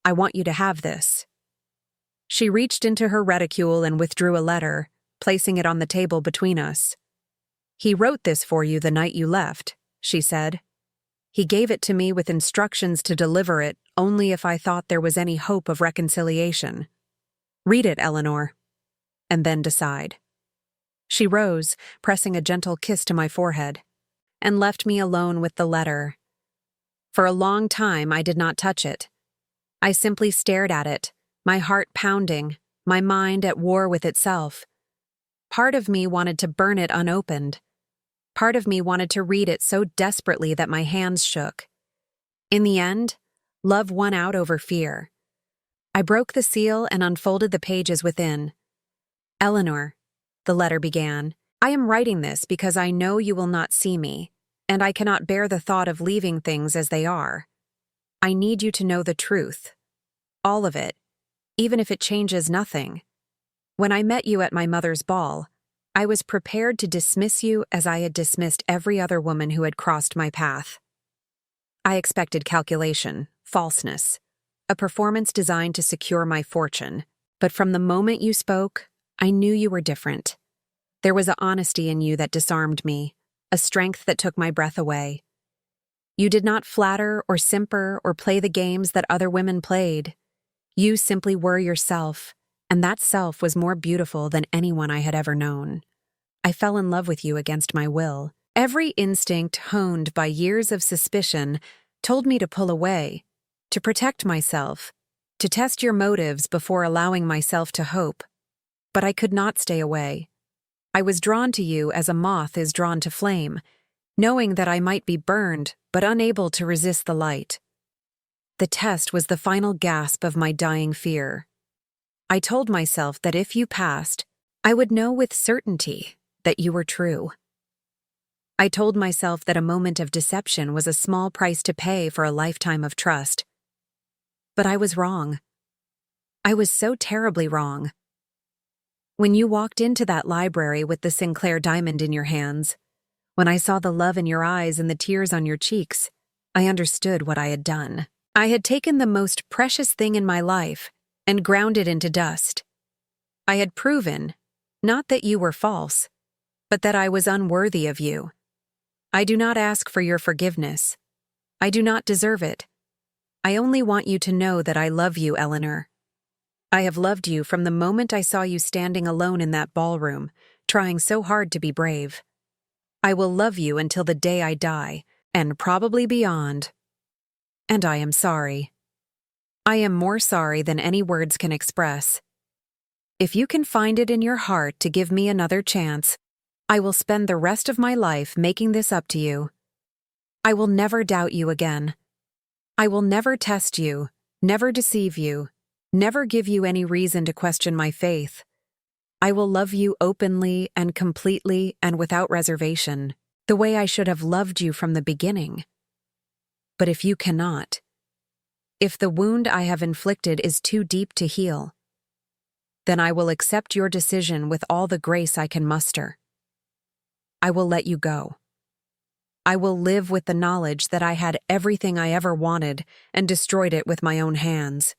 I want you to have this." She reached into her reticule and withdrew a letter, placing it on the table between us. "He wrote this for you the night you left," she said. "He gave it to me with instructions to deliver it only if I thought there was any hope of reconciliation. Read it, Eleanor, and then decide." She rose, pressing a gentle kiss to my forehead, and left me alone with the letter. For a long time, I did not touch it. I simply stared at it, my heart pounding, my mind at war with itself. Part of me wanted to burn it unopened. Part of me wanted to read it so desperately that my hands shook. In the end, love won out over fear. I broke the seal and unfolded the pages within. Eleanor, the letter began, I am writing this because I know you will not see me, and I cannot bear the thought of leaving things as they are. I need you to know the truth. All of it, even if it changes nothing. When I met you at my mother's ball, I was prepared to dismiss you as I had dismissed every other woman who had crossed my path. I expected calculation, falseness, a performance designed to secure my fortune. But from the moment you spoke, I knew you were different. There was an honesty in you that disarmed me, a strength that took my breath away. You did not flatter or simper or play the games that other women played. You simply were yourself, and that self was more beautiful than anyone I had ever known. I fell in love with you against my will. Every instinct honed by years of suspicion told me to pull away, to protect myself, to test your motives before allowing myself to hope. But I could not stay away. I was drawn to you as a moth is drawn to flame, knowing that I might be burned but unable to resist the light. The test was the final gasp of my dying fear. I told myself that if you passed, I would know with certainty that you were true. I told myself that a moment of deception was a small price to pay for a lifetime of trust. But I was wrong. I was so terribly wrong. When you walked into that library with the Sinclair diamond in your hands, when I saw the love in your eyes and the tears on your cheeks, I understood what I had done. I had taken the most precious thing in my life and ground it into dust. I had proven, not that you were false, but that I was unworthy of you. I do not ask for your forgiveness. I do not deserve it. I only want you to know that I love you, Eleanor. I have loved you from the moment I saw you standing alone in that ballroom, trying so hard to be brave. I will love you until the day I die, and probably beyond. And I am sorry. I am more sorry than any words can express. If you can find it in your heart to give me another chance, I will spend the rest of my life making this up to you. I will never doubt you again. I will never test you, never deceive you, never give you any reason to question my faith. I will love you openly and completely and without reservation, the way I should have loved you from the beginning. But if you cannot, if the wound I have inflicted is too deep to heal, then I will accept your decision with all the grace I can muster. I will let you go. I will live with the knowledge that I had everything I ever wanted and destroyed it with my own hands.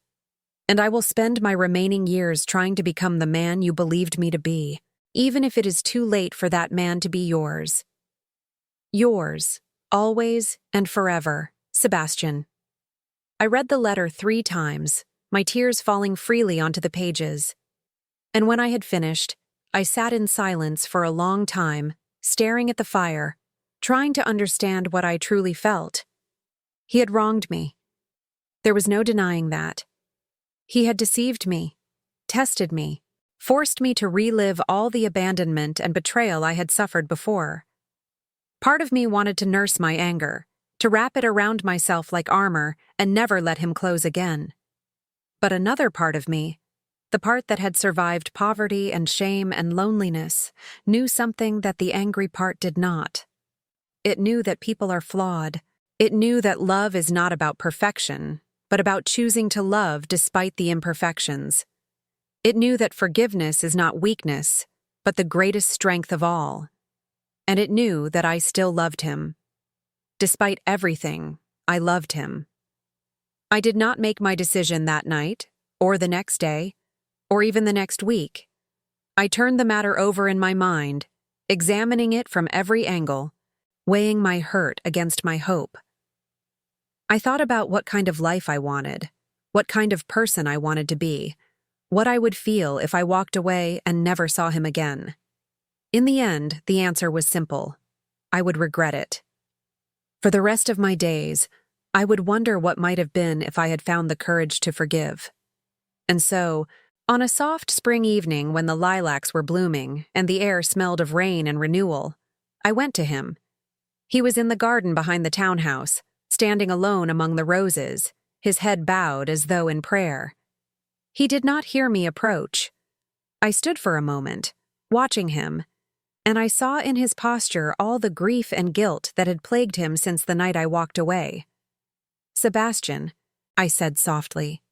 And I will spend my remaining years trying to become the man you believed me to be, even if it is too late for that man to be yours. Yours, always and forever, Sebastian. I read the letter 3 times, my tears falling freely onto the pages. And when I had finished, I sat in silence for a long time, staring at the fire, trying to understand what I truly felt. He had wronged me. There was no denying that. He had deceived me, tested me, forced me to relive all the abandonment and betrayal I had suffered before. Part of me wanted to nurse my anger, to wrap it around myself like armor and never let him close again. But another part of me, the part that had survived poverty and shame and loneliness, knew something that the angry part did not. It knew that people are flawed. It knew that love is not about perfection, but about choosing to love despite the imperfections. It knew that forgiveness is not weakness, but the greatest strength of all. And it knew that I still loved him. Despite everything, I loved him. I did not make my decision that night, or the next day, or even the next week. I turned the matter over in my mind, examining it from every angle, weighing my hurt against my hope. I thought about what kind of life I wanted, what kind of person I wanted to be, what I would feel if I walked away and never saw him again. In the end, the answer was simple. I would regret it. For the rest of my days, I would wonder what might have been if I had found the courage to forgive. And so, on a soft spring evening when the lilacs were blooming and the air smelled of rain and renewal, I went to him. He was in the garden behind the townhouse, standing alone among the roses, his head bowed as though in prayer. He did not hear me approach. I stood for a moment, watching him, and I saw in his posture all the grief and guilt that had plagued him since the night I walked away. "Sebastian," I said softly.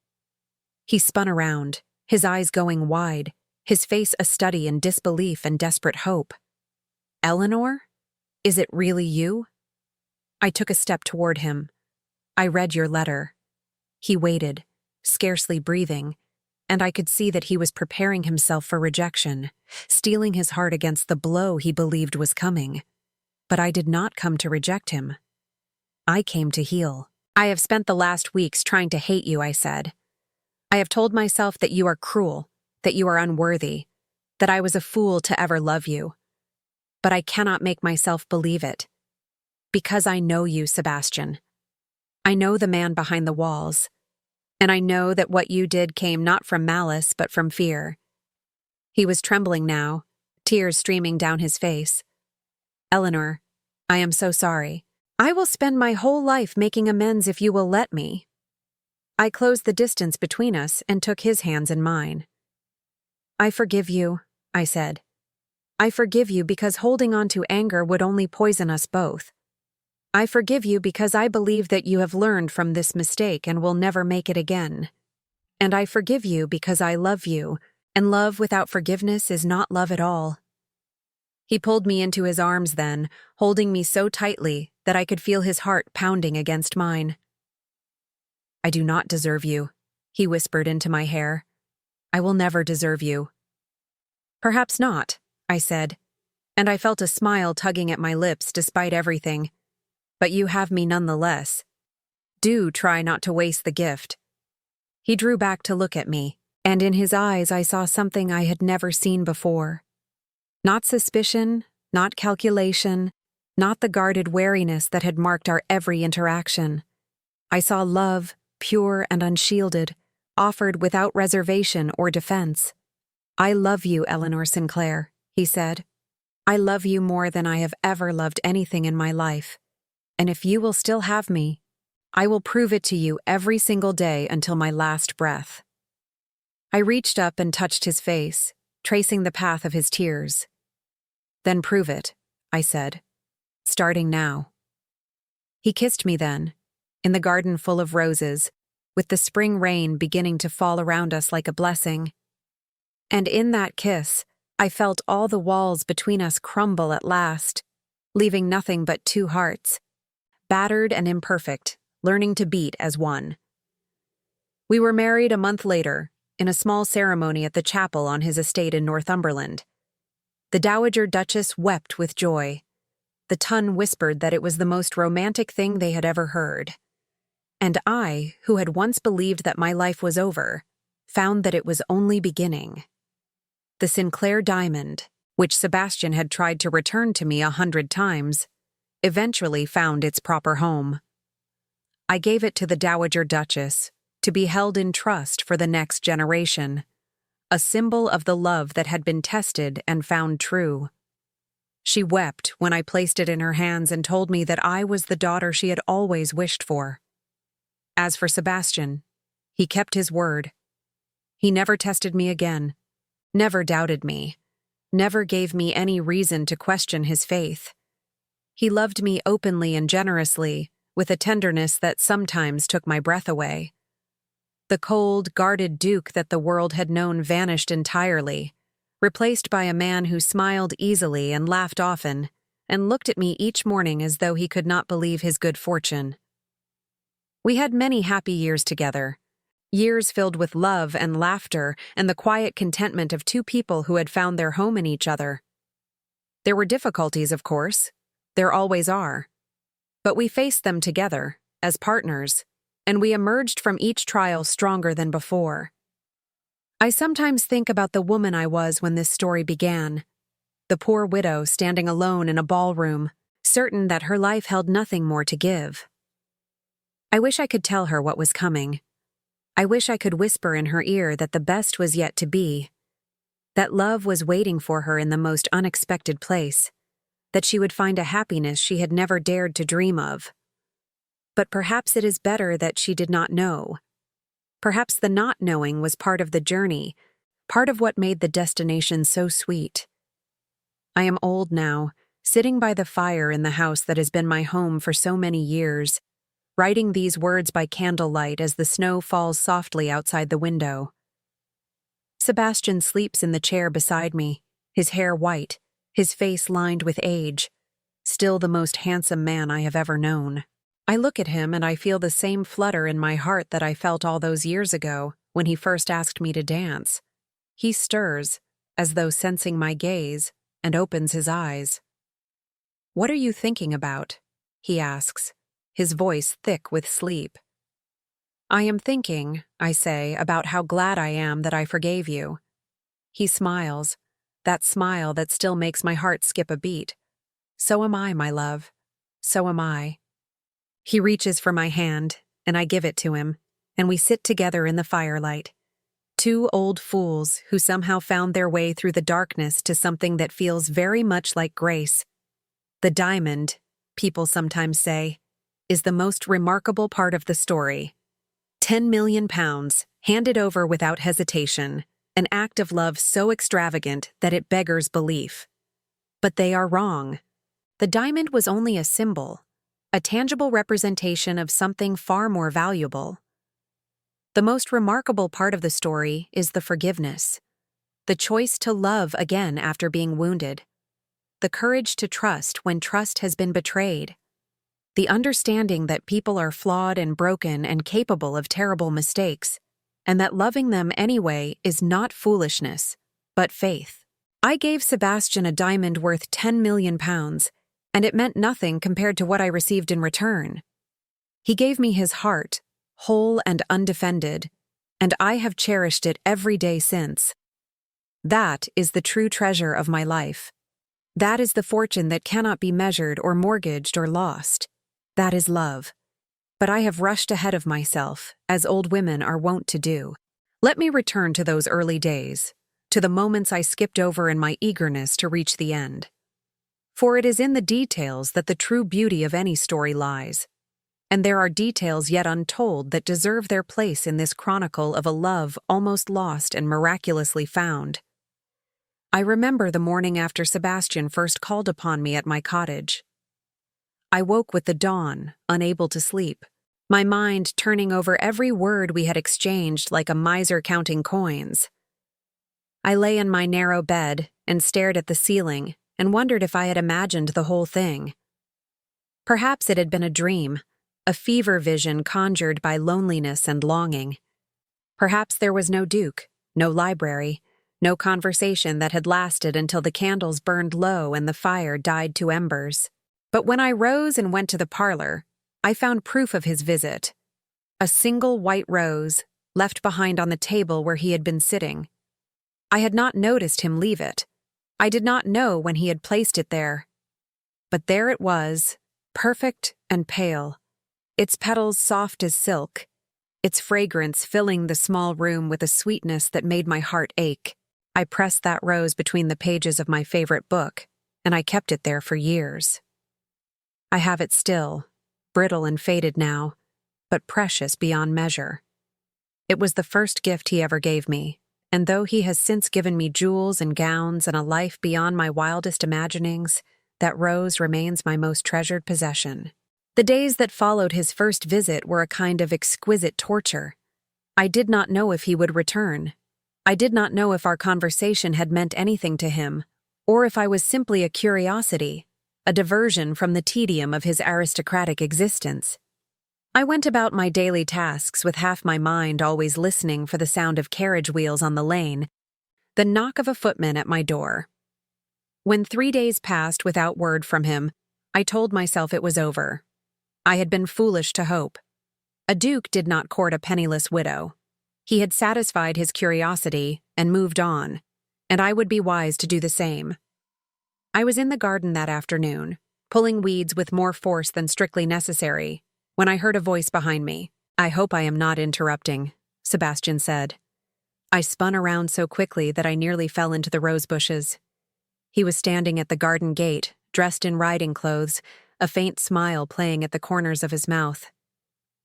He spun around, his eyes going wide, his face a study in disbelief and desperate hope. "Eleanor? Is it really you?" I took a step toward him. "I read your letter." He waited, scarcely breathing, and I could see that he was preparing himself for rejection, steeling his heart against the blow he believed was coming. But I did not come to reject him. I came to heal. "I have spent the last weeks trying to hate you," I said. "I have told myself that you are cruel, that you are unworthy, that I was a fool to ever love you. But I cannot make myself believe it. Because I know you, Sebastian. I know the man behind the walls, and I know that what you did came not from malice but from fear." He was trembling now, tears streaming down his face. "Eleanor, I am so sorry. I will spend my whole life making amends if you will let me." I closed the distance between us and took his hands in mine. "I forgive you," I said. "I forgive you because holding on to anger would only poison us both. I forgive you because I believe that you have learned from this mistake and will never make it again. And I forgive you because I love you, and love without forgiveness is not love at all." He pulled me into his arms then, holding me so tightly that I could feel his heart pounding against mine. "I do not deserve you," he whispered into my hair. "I will never deserve you." "Perhaps not," I said, and I felt a smile tugging at my lips despite everything. "But you have me nonetheless. Do try not to waste the gift." He drew back to look at me, and in his eyes I saw something I had never seen before. Not suspicion, not calculation, not the guarded wariness that had marked our every interaction. I saw love, pure and unshielded, offered without reservation or defense. "I love you, Eleanor Sinclair," he said. "I love you more than I have ever loved anything in my life. And if you will still have me, I will prove it to you every single day until my last breath." I reached up and touched his face, tracing the path of his tears. "Then prove it," I said, "starting now." He kissed me then, in the garden full of roses, with the spring rain beginning to fall around us like a blessing. And in that kiss, I felt all the walls between us crumble at last, leaving nothing but two hearts, battered and imperfect, learning to beat as one. We were married a month later, in a small ceremony at the chapel on his estate in Northumberland. The Dowager Duchess wept with joy. The Tun whispered that it was the most romantic thing they had ever heard. And I, who had once believed that my life was over, found that it was only beginning. The Sinclair diamond, which Sebastian had tried to return to me 100 times, eventually found its proper home. I gave it to the Dowager Duchess to be held in trust for the next generation, a symbol of the love that had been tested and found true. She wept when I placed it in her hands and told me that I was the daughter she had always wished for. As for Sebastian, he kept his word. He never tested me again, never doubted me, never gave me any reason to question his faith. He loved me openly and generously, with a tenderness that sometimes took my breath away. The cold, guarded duke that the world had known vanished entirely, replaced by a man who smiled easily and laughed often, and looked at me each morning as though he could not believe his good fortune. We had many happy years together, years filled with love and laughter and the quiet contentment of two people who had found their home in each other. There were difficulties, of course. There always are. But we faced them together, as partners, and we emerged from each trial stronger than before. I sometimes think about the woman I was when this story began, the poor widow standing alone in a ballroom, certain that her life held nothing more to give. I wish I could tell her what was coming. I wish I could whisper in her ear that the best was yet to be, that love was waiting for her in the most unexpected place, that she would find a happiness she had never dared to dream of. But perhaps it is better that she did not know. Perhaps the not knowing was part of the journey, part of what made the destination so sweet. I am old now, sitting by the fire in the house that has been my home for so many years, writing these words by candlelight as the snow falls softly outside the window. Sebastian sleeps in the chair beside me, his hair white, his face lined with age, still the most handsome man I have ever known. I look at him and I feel the same flutter in my heart that I felt all those years ago when he first asked me to dance. He stirs, as though sensing my gaze, and opens his eyes. "What are you thinking about?" he asks, his voice thick with sleep. "I am thinking," I say, "about how glad I am that I forgave you." He smiles, that smile that still makes my heart skip a beat. "So am I, my love. So am I." He reaches for my hand, and I give it to him, and we sit together in the firelight. Two old fools who somehow found their way through the darkness to something that feels very much like grace. The diamond, people sometimes say, is the most remarkable part of the story. 10 million pounds, handed over without hesitation, an act of love so extravagant that it beggars belief. But they are wrong. The diamond was only a symbol, a tangible representation of something far more valuable. The most remarkable part of the story is the forgiveness, the choice to love again after being wounded, the courage to trust when trust has been betrayed, the understanding that people are flawed and broken and capable of terrible mistakes, and that loving them anyway is not foolishness, but faith. I gave Sebastian a diamond worth 10 million pounds, and it meant nothing compared to what I received in return. He gave me his heart, whole and undefended, and I have cherished it every day since. That is the true treasure of my life. That is the fortune that cannot be measured or mortgaged or lost. That is love. But I have rushed ahead of myself, as old women are wont to do. Let me return to those early days, to the moments I skipped over in my eagerness to reach the end. For it is in the details that the true beauty of any story lies. And there are details yet untold that deserve their place in this chronicle of a love almost lost and miraculously found. I remember the morning after Sebastian first called upon me at my cottage. I woke with the dawn, unable to sleep, my mind turning over every word we had exchanged like a miser counting coins. I lay in my narrow bed and stared at the ceiling and wondered if I had imagined the whole thing. Perhaps it had been a dream, a fever vision conjured by loneliness and longing. Perhaps there was no Duke, no library, no conversation that had lasted until the candles burned low and the fire died to embers. But when I rose and went to the parlor, I found proof of his visit. A single white rose, left behind on the table where he had been sitting. I had not noticed him leave it. I did not know when he had placed it there. But there it was, perfect and pale, its petals soft as silk, its fragrance filling the small room with a sweetness that made my heart ache. I pressed that rose between the pages of my favorite book, and I kept it there for years. I have it still, brittle and faded now, but precious beyond measure. It was the first gift he ever gave me, and though he has since given me jewels and gowns and a life beyond my wildest imaginings, that rose remains my most treasured possession. The days that followed his first visit were a kind of exquisite torture. I did not know if he would return. I did not know if our conversation had meant anything to him, or if I was simply a curiosity, a diversion from the tedium of his aristocratic existence. I went about my daily tasks with half my mind always listening for the sound of carriage wheels on the lane, the knock of a footman at my door. When 3 days passed without word from him, I told myself it was over. I had been foolish to hope. A duke did not court a penniless widow. He had satisfied his curiosity and moved on, and I would be wise to do the same. I was in the garden that afternoon, pulling weeds with more force than strictly necessary, when I heard a voice behind me. "I hope I am not interrupting," Sebastian said. I spun around so quickly that I nearly fell into the rose bushes. He was standing at the garden gate, dressed in riding clothes, a faint smile playing at the corners of his mouth.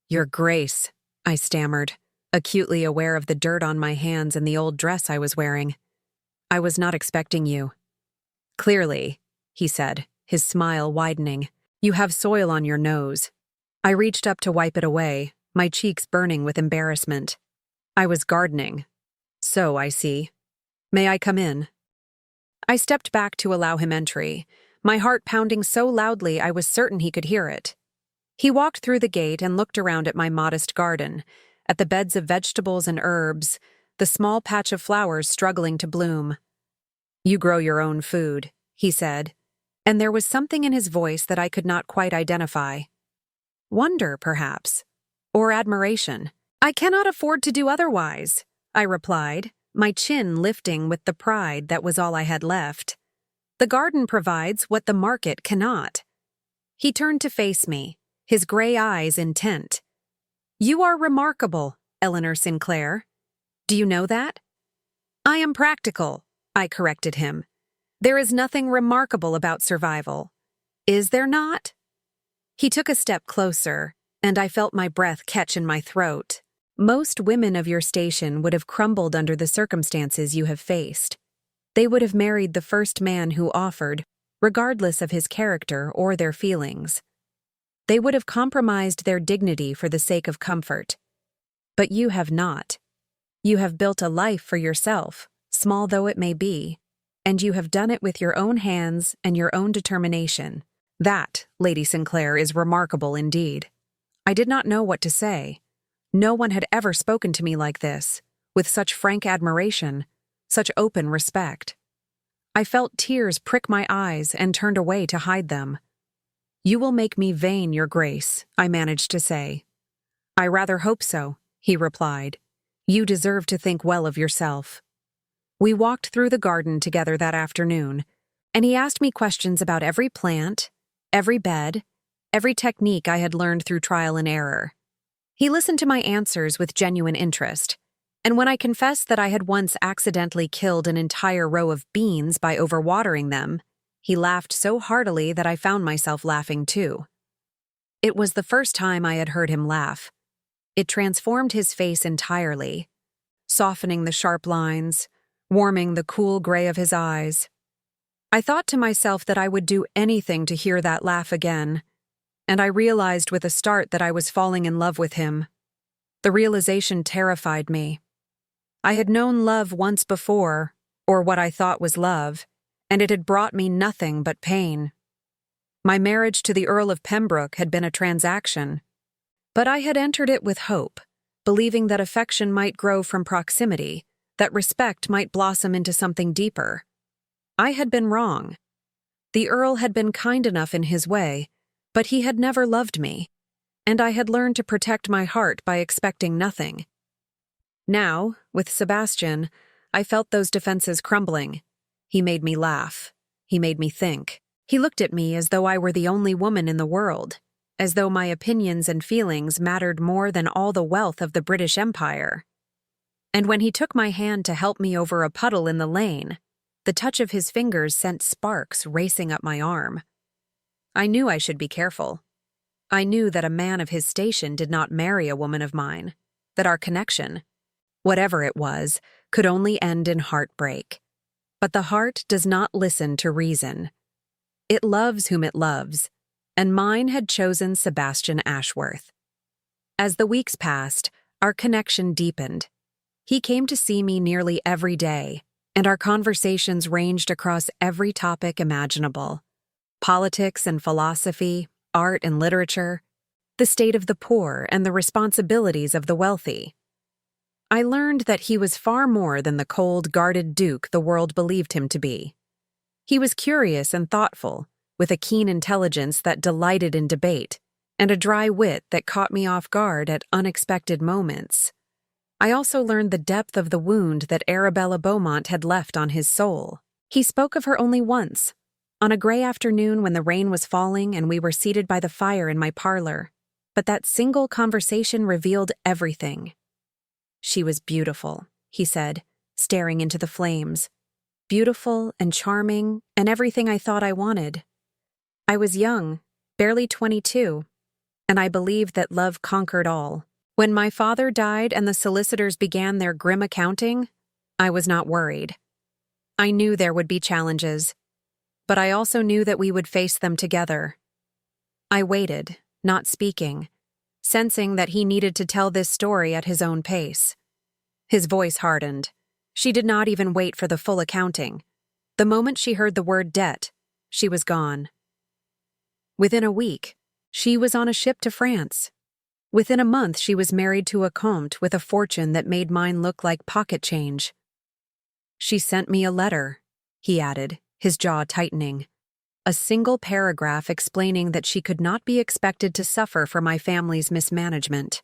"Your Grace," I stammered, acutely aware of the dirt on my hands and the old dress I was wearing. "I was not expecting you." "Clearly," he said, his smile widening. "You have soil on your nose." I reached up to wipe it away, my cheeks burning with embarrassment. "I was gardening." "So, I see. May I come in?" I stepped back to allow him entry, my heart pounding so loudly I was certain he could hear it. He walked through the gate and looked around at my modest garden, at the beds of vegetables and herbs, the small patch of flowers struggling to bloom. "You grow your own food," he said, and there was something in his voice that I could not quite identify. Wonder, perhaps, or admiration. "I cannot afford to do otherwise," I replied, my chin lifting with the pride that was all I had left. "The garden provides what the market cannot." He turned to face me, his gray eyes intent. "You are remarkable, Eleanor Sinclair. Do you know that?" "I am practical," I corrected him. "There is nothing remarkable about survival. Is there not?" He took a step closer, and I felt my breath catch in my throat. "Most women of your station would have crumbled under the circumstances you have faced. They would have married the first man who offered, regardless of his character or their feelings. They would have compromised their dignity for the sake of comfort. But you have not. You have built a life for yourself, small though it may be, and you have done it with your own hands and your own determination. That, Lady Sinclair, is remarkable indeed." I did not know what to say. No one had ever spoken to me like this, with such frank admiration, such open respect. I felt tears prick my eyes and turned away to hide them. "You will make me vain, Your Grace," I managed to say. "I rather hope so," he replied. "You deserve to think well of yourself." We walked through the garden together that afternoon, and he asked me questions about every plant, every bed, every technique I had learned through trial and error. He listened to my answers with genuine interest, and when I confessed that I had once accidentally killed an entire row of beans by overwatering them, he laughed so heartily that I found myself laughing too. It was the first time I had heard him laugh. It transformed his face entirely, softening the sharp lines, warming the cool gray of his eyes. I thought to myself that I would do anything to hear that laugh again, and I realized with a start that I was falling in love with him. The realization terrified me. I had known love once before, or what I thought was love, and it had brought me nothing but pain. My marriage to the Earl of Pembroke had been a transaction, but I had entered it with hope, believing that affection might grow from proximity, that respect might blossom into something deeper. I had been wrong. The Earl had been kind enough in his way, but he had never loved me, and I had learned to protect my heart by expecting nothing. Now, with Sebastian, I felt those defenses crumbling. He made me laugh. He made me think. He looked at me as though I were the only woman in the world, as though my opinions and feelings mattered more than all the wealth of the British Empire. And when he took my hand to help me over a puddle in the lane, the touch of his fingers sent sparks racing up my arm. I knew I should be careful. I knew that a man of his station did not marry a woman of mine, that our connection, whatever it was, could only end in heartbreak. But the heart does not listen to reason. It loves whom it loves, and mine had chosen Sebastian Ashworth. As the weeks passed, our connection deepened. He came to see me nearly every day, and our conversations ranged across every topic imaginable. Politics and philosophy, art and literature, the state of the poor and the responsibilities of the wealthy. I learned that he was far more than the cold, guarded duke the world believed him to be. He was curious and thoughtful, with a keen intelligence that delighted in debate, and a dry wit that caught me off guard at unexpected moments. I also learned the depth of the wound that Arabella Beaumont had left on his soul. He spoke of her only once, On a gray afternoon when the rain was falling and we were seated by the fire in my parlor, but that single conversation revealed everything. She was beautiful, he said, staring into the flames. Beautiful and charming and everything I thought I wanted. I was young, barely 22, and I believed that love conquered all. When my father died and the solicitors began their grim accounting, I was not worried. I knew there would be challenges, but I also knew that we would face them together. I waited, not speaking, sensing that he needed to tell this story at his own pace. His voice hardened. She did not even wait for the full accounting. The moment she heard the word debt, she was gone. Within a week, she was on a ship to France. Within a month, she was married to a comte with a fortune that made mine look like pocket change. She sent me a letter, he added, his jaw tightening. A single paragraph explaining that she could not be expected to suffer for my family's mismanagement.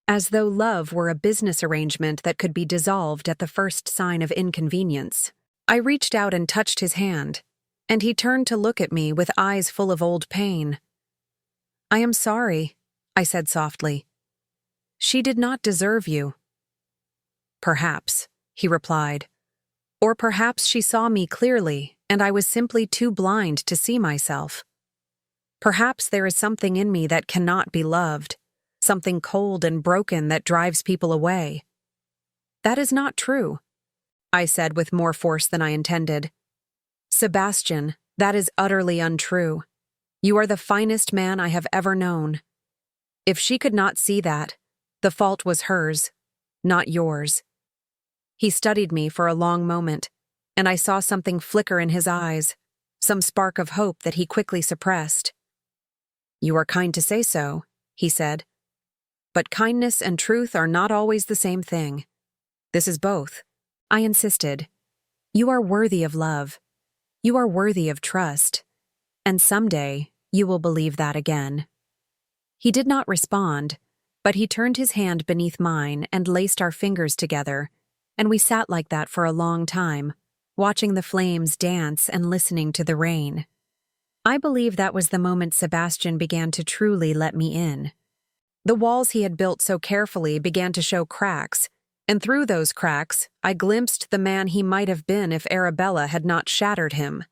As though love were a business arrangement that could be dissolved at the first sign of inconvenience. I reached out and touched his hand, and he turned to look at me with eyes full of old pain. "I am sorry," I said softly. "She did not deserve you." "Perhaps," he replied. "Or perhaps she saw me clearly, and I was simply too blind to see myself. Perhaps there is something in me that cannot be loved, something cold and broken that drives people away." "That is not true," I said with more force than I intended. "Sebastian, that is utterly untrue. You are the finest man I have ever known. If she could not see that, the fault was hers, not yours." He studied me for a long moment, and I saw something flicker in his eyes, some spark of hope that he quickly suppressed. "You are kind to say so," he said. "But kindness and truth are not always the same thing. This is both." I insisted. "You are worthy of love. You are worthy of trust. And someday, you will believe that again." He did not respond, but he turned his hand beneath mine and laced our fingers together, and we sat like that for a long time, watching the flames dance and listening to the rain. I believe that was the moment Sebastian began to truly let me in. The walls he had built so carefully began to show cracks, and through those cracks, I glimpsed the man he might have been if Arabella had not shattered him.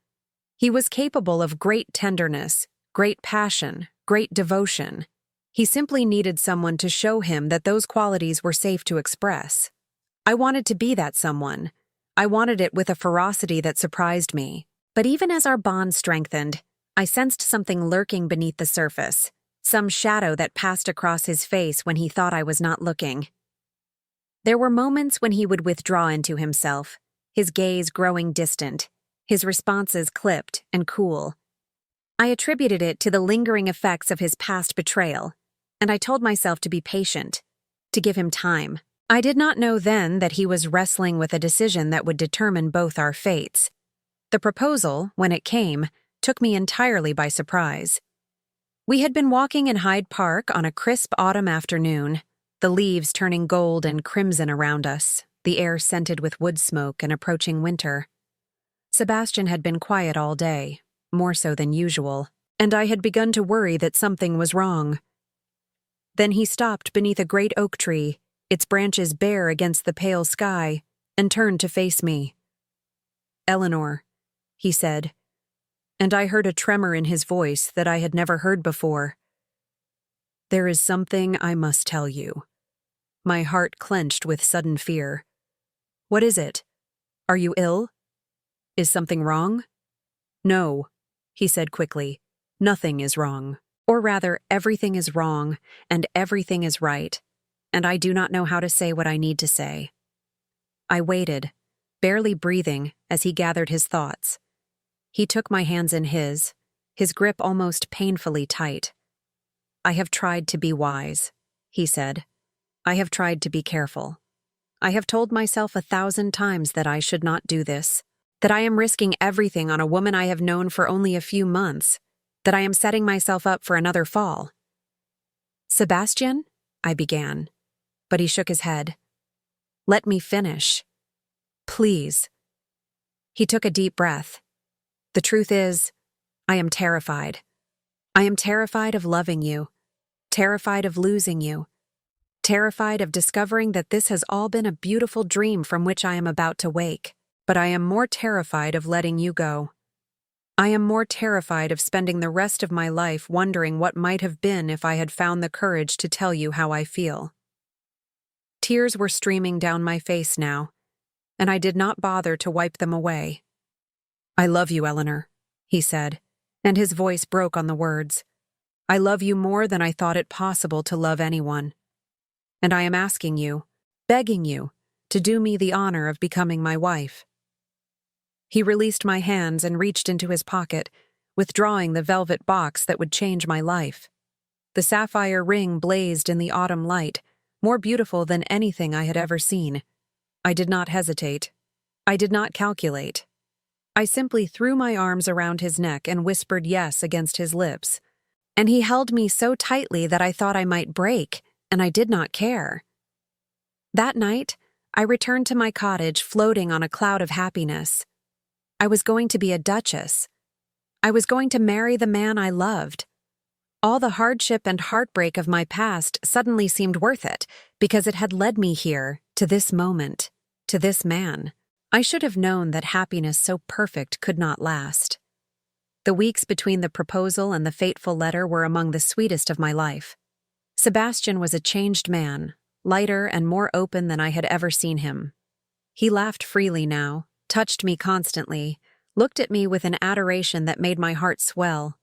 He was capable of great tenderness, great passion, great devotion. He simply needed someone to show him that those qualities were safe to express. I wanted to be that someone. I wanted it with a ferocity that surprised me. But even as our bond strengthened, I sensed something lurking beneath the surface, some shadow that passed across his face when he thought I was not looking. There were moments when he would withdraw into himself, his gaze growing distant, his responses clipped and cool. I attributed it to the lingering effects of his past betrayal, and I told myself to be patient, to give him time. I did not know then that he was wrestling with a decision that would determine both our fates. The proposal, when it came, took me entirely by surprise. We had been walking in Hyde Park on a crisp autumn afternoon, the leaves turning gold and crimson around us, the air scented with wood smoke and approaching winter. Sebastian had been quiet all day, more so than usual, and I had begun to worry that something was wrong. Then he stopped beneath a great oak tree, its branches bare against the pale sky, and turned to face me. "Eleanor," he said, and I heard a tremor in his voice that I had never heard before. "There is something I must tell you." My heart clenched with sudden fear. "What is it? Are you ill? Is something wrong?" "No," he said quickly. "Nothing is wrong. Or rather, everything is wrong, and everything is right, and I do not know how to say what I need to say." I waited, barely breathing, as he gathered his thoughts. He took my hands in his grip almost painfully tight. "I have tried to be wise," he said. "I have tried to be careful. I have told myself 1,000 times that I should not do this, that I am risking everything on a woman I have known for only a few months, that I am setting myself up for another fall." "Sebastian?" I began, but he shook his head. "Let me finish. Please." He took a deep breath. The truth is, I am terrified. I am terrified of loving you, terrified of losing you, terrified of discovering that this has all been a beautiful dream from which I am about to wake. But I am more terrified of letting you go. I am more terrified of spending the rest of my life wondering what might have been if I had found the courage to tell you how I feel. Tears were streaming down my face now, and I did not bother to wipe them away. I love you, Eleanor, he said, and his voice broke on the words. I love you more than I thought it possible to love anyone. And I am asking you, begging you, to do me the honor of becoming my wife. He released my hands and reached into his pocket, withdrawing the velvet box that would change my life. The sapphire ring blazed in the autumn light, more beautiful than anything I had ever seen. I did not hesitate. I did not calculate. I simply threw my arms around his neck and whispered yes against his lips. And he held me so tightly that I thought I might break, and I did not care. That night, I returned to my cottage floating on a cloud of happiness. I was going to be a duchess. I was going to marry the man I loved. All the hardship and heartbreak of my past suddenly seemed worth it, because it had led me here, to this moment, to this man. I should have known that happiness so perfect could not last. The weeks between the proposal and the fateful letter were among the sweetest of my life. Sebastian was a changed man, lighter and more open than I had ever seen him. He laughed freely now, touched me constantly, looked at me with an adoration that made my heart swell.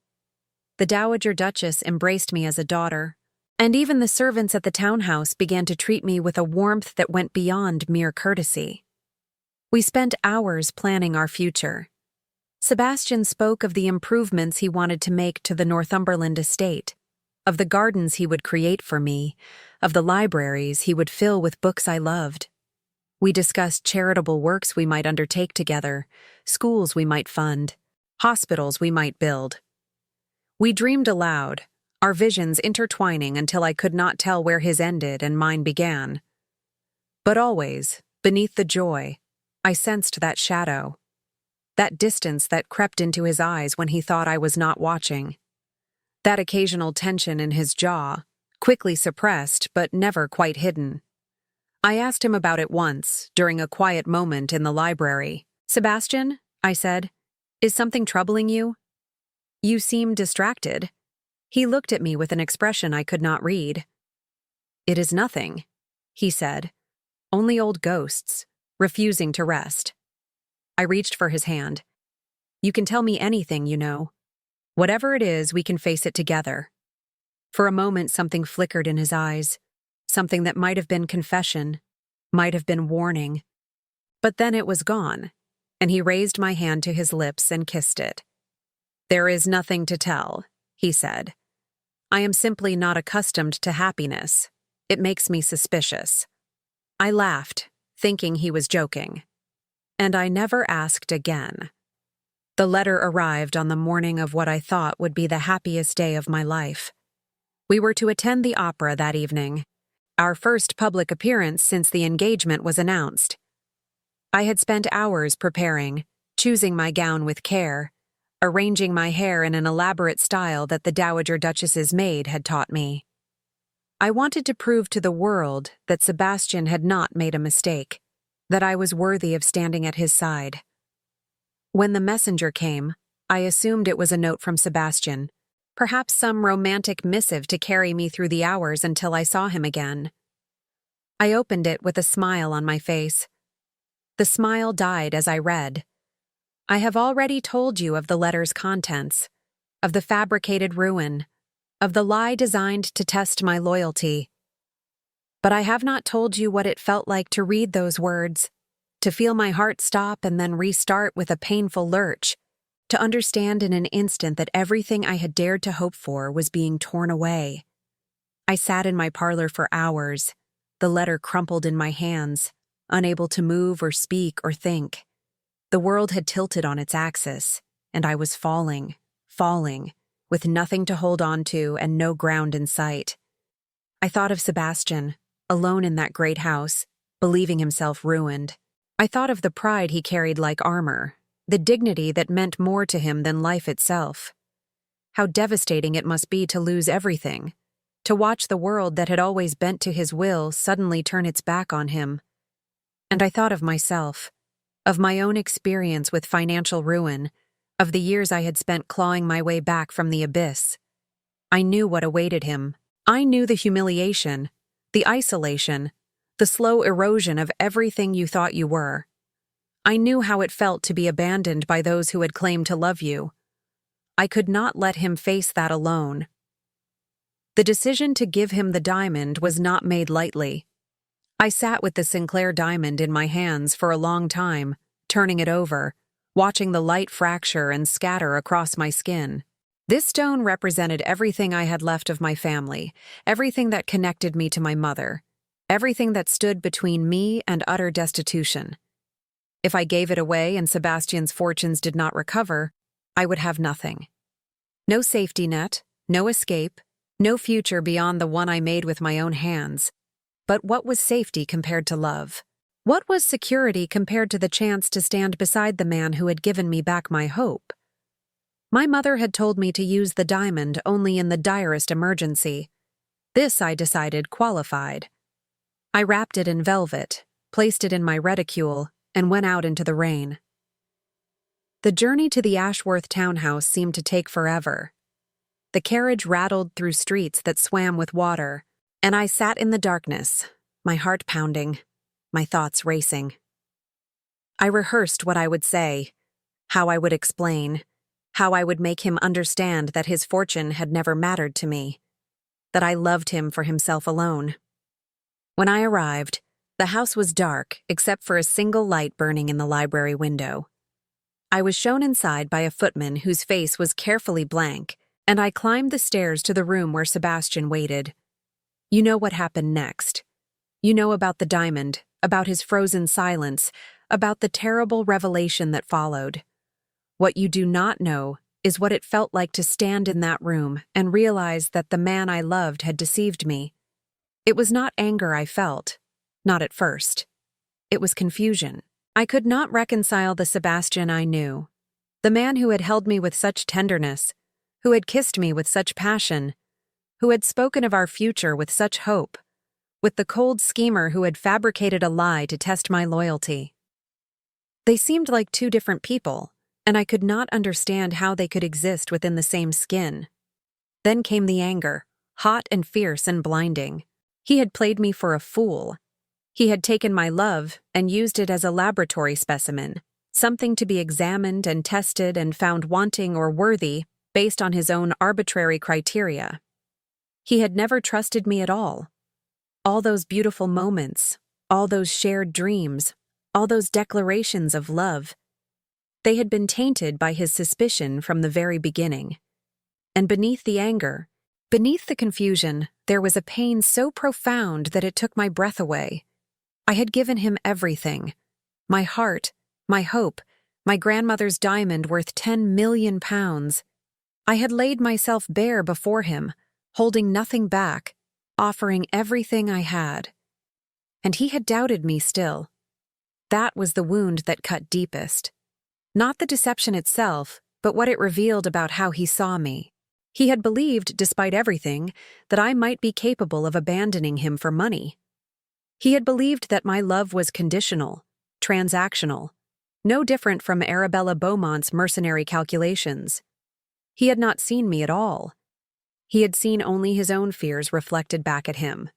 The Dowager Duchess embraced me as a daughter, and even the servants at the townhouse began to treat me with a warmth that went beyond mere courtesy. We spent hours planning our future. Sebastian spoke of the improvements he wanted to make to the Northumberland estate, of the gardens he would create for me, of the libraries he would fill with books I loved. We discussed charitable works we might undertake together, schools we might fund, hospitals we might build. We dreamed aloud, our visions intertwining until I could not tell where his ended and mine began. But always, beneath the joy, I sensed that shadow, that distance that crept into his eyes when he thought I was not watching, that occasional tension in his jaw, quickly suppressed but never quite hidden. I asked him about it once, during a quiet moment in the library. "Sebastian," I said, "is something troubling you? You seem distracted." He looked at me with an expression I could not read. "It is nothing," he said, "only old ghosts, refusing to rest." I reached for his hand. "You can tell me anything, you know. Whatever it is, we can face it together." For a moment, something flickered in his eyes, something that might have been confession, might have been warning. But then it was gone, and he raised my hand to his lips and kissed it. "There is nothing to tell," he said. "I am simply not accustomed to happiness. It makes me suspicious." I laughed, thinking he was joking. And I never asked again. The letter arrived on the morning of what I thought would be the happiest day of my life. We were to attend the opera that evening, our first public appearance since the engagement was announced. I had spent hours preparing, choosing my gown with care, arranging my hair in an elaborate style that the Dowager Duchess's maid had taught me. I wanted to prove to the world that Sebastian had not made a mistake, that I was worthy of standing at his side. When the messenger came, I assumed it was a note from Sebastian, perhaps some romantic missive to carry me through the hours until I saw him again. I opened it with a smile on my face. The smile died as I read. "I have already told you of the letter's contents, of the fabricated ruin, of the lie designed to test my loyalty. But I have not told you what it felt like to read those words, to feel my heart stop and then restart with a painful lurch, to understand in an instant that everything I had dared to hope for was being torn away. I sat in my parlor for hours, the letter crumpled in my hands, unable to move or speak or think. The world had tilted on its axis, and I was falling, with nothing to hold on to and no ground in sight. I thought of Sebastian, alone in that great house, believing himself ruined. I thought of the pride he carried like armor, the dignity that meant more to him than life itself. How devastating it must be to lose everything, to watch the world that had always bent to his will suddenly turn its back on him. And I thought of myself, of my own experience with financial ruin, of the years I had spent clawing my way back from the abyss. I knew what awaited him. I knew the humiliation, the isolation, the slow erosion of everything you thought you were. I knew how it felt to be abandoned by those who had claimed to love you. I could not let him face that alone. The decision to give him the diamond was not made lightly. I sat with the Sinclair diamond in my hands for a long time, turning it over, watching the light fracture and scatter across my skin. This stone represented everything I had left of my family, everything that connected me to my mother, everything that stood between me and utter destitution. If I gave it away and Sebastian's fortunes did not recover, I would have nothing. No safety net, no escape, no future beyond the one I made with my own hands. But what was safety compared to love? What was security compared to the chance to stand beside the man who had given me back my hope? My mother had told me to use the diamond only in the direst emergency. This, I decided, qualified. I wrapped it in velvet, placed it in my reticule, and went out into the rain. The journey to the Ashworth townhouse seemed to take forever. The carriage rattled through streets that swam with water, and I sat in the darkness, my heart pounding, my thoughts racing. I rehearsed what I would say, how I would explain, how I would make him understand that his fortune had never mattered to me, that I loved him for himself alone. When I arrived, the house was dark except for a single light burning in the library window. I was shown inside by a footman whose face was carefully blank, and I climbed the stairs to the room where Sebastian waited. You know what happened next. You know about the diamond, about his frozen silence, about the terrible revelation that followed. What you do not know is what it felt like to stand in that room and realize that the man I loved had deceived me. It was not anger I felt, not at first. It was confusion. I could not reconcile the Sebastian I knew, the man who had held me with such tenderness, who had kissed me with such passion, who had spoken of our future with such hope, with the cold schemer who had fabricated a lie to test my loyalty. They seemed like two different people, and I could not understand how they could exist within the same skin. Then came the anger, hot and fierce and blinding. He had played me for a fool. He had taken my love and used it as a laboratory specimen, something to be examined and tested and found wanting or worthy based on his own arbitrary criteria. He had never trusted me at all. All those beautiful moments, all those shared dreams, all those declarations of love, they had been tainted by his suspicion from the very beginning. And beneath the anger, beneath the confusion, there was a pain so profound that it took my breath away. I had given him everything. My heart, my hope, my grandmother's diamond worth 10 million pounds. I had laid myself bare before him, holding nothing back, offering everything I had. And he had doubted me still. That was the wound that cut deepest. Not the deception itself, but what it revealed about how he saw me. He had believed, despite everything, that I might be capable of abandoning him for money. He had believed that my love was conditional, transactional, no different from Arabella Beaumont's mercenary calculations. He had not seen me at all. He had seen only his own fears reflected back at him.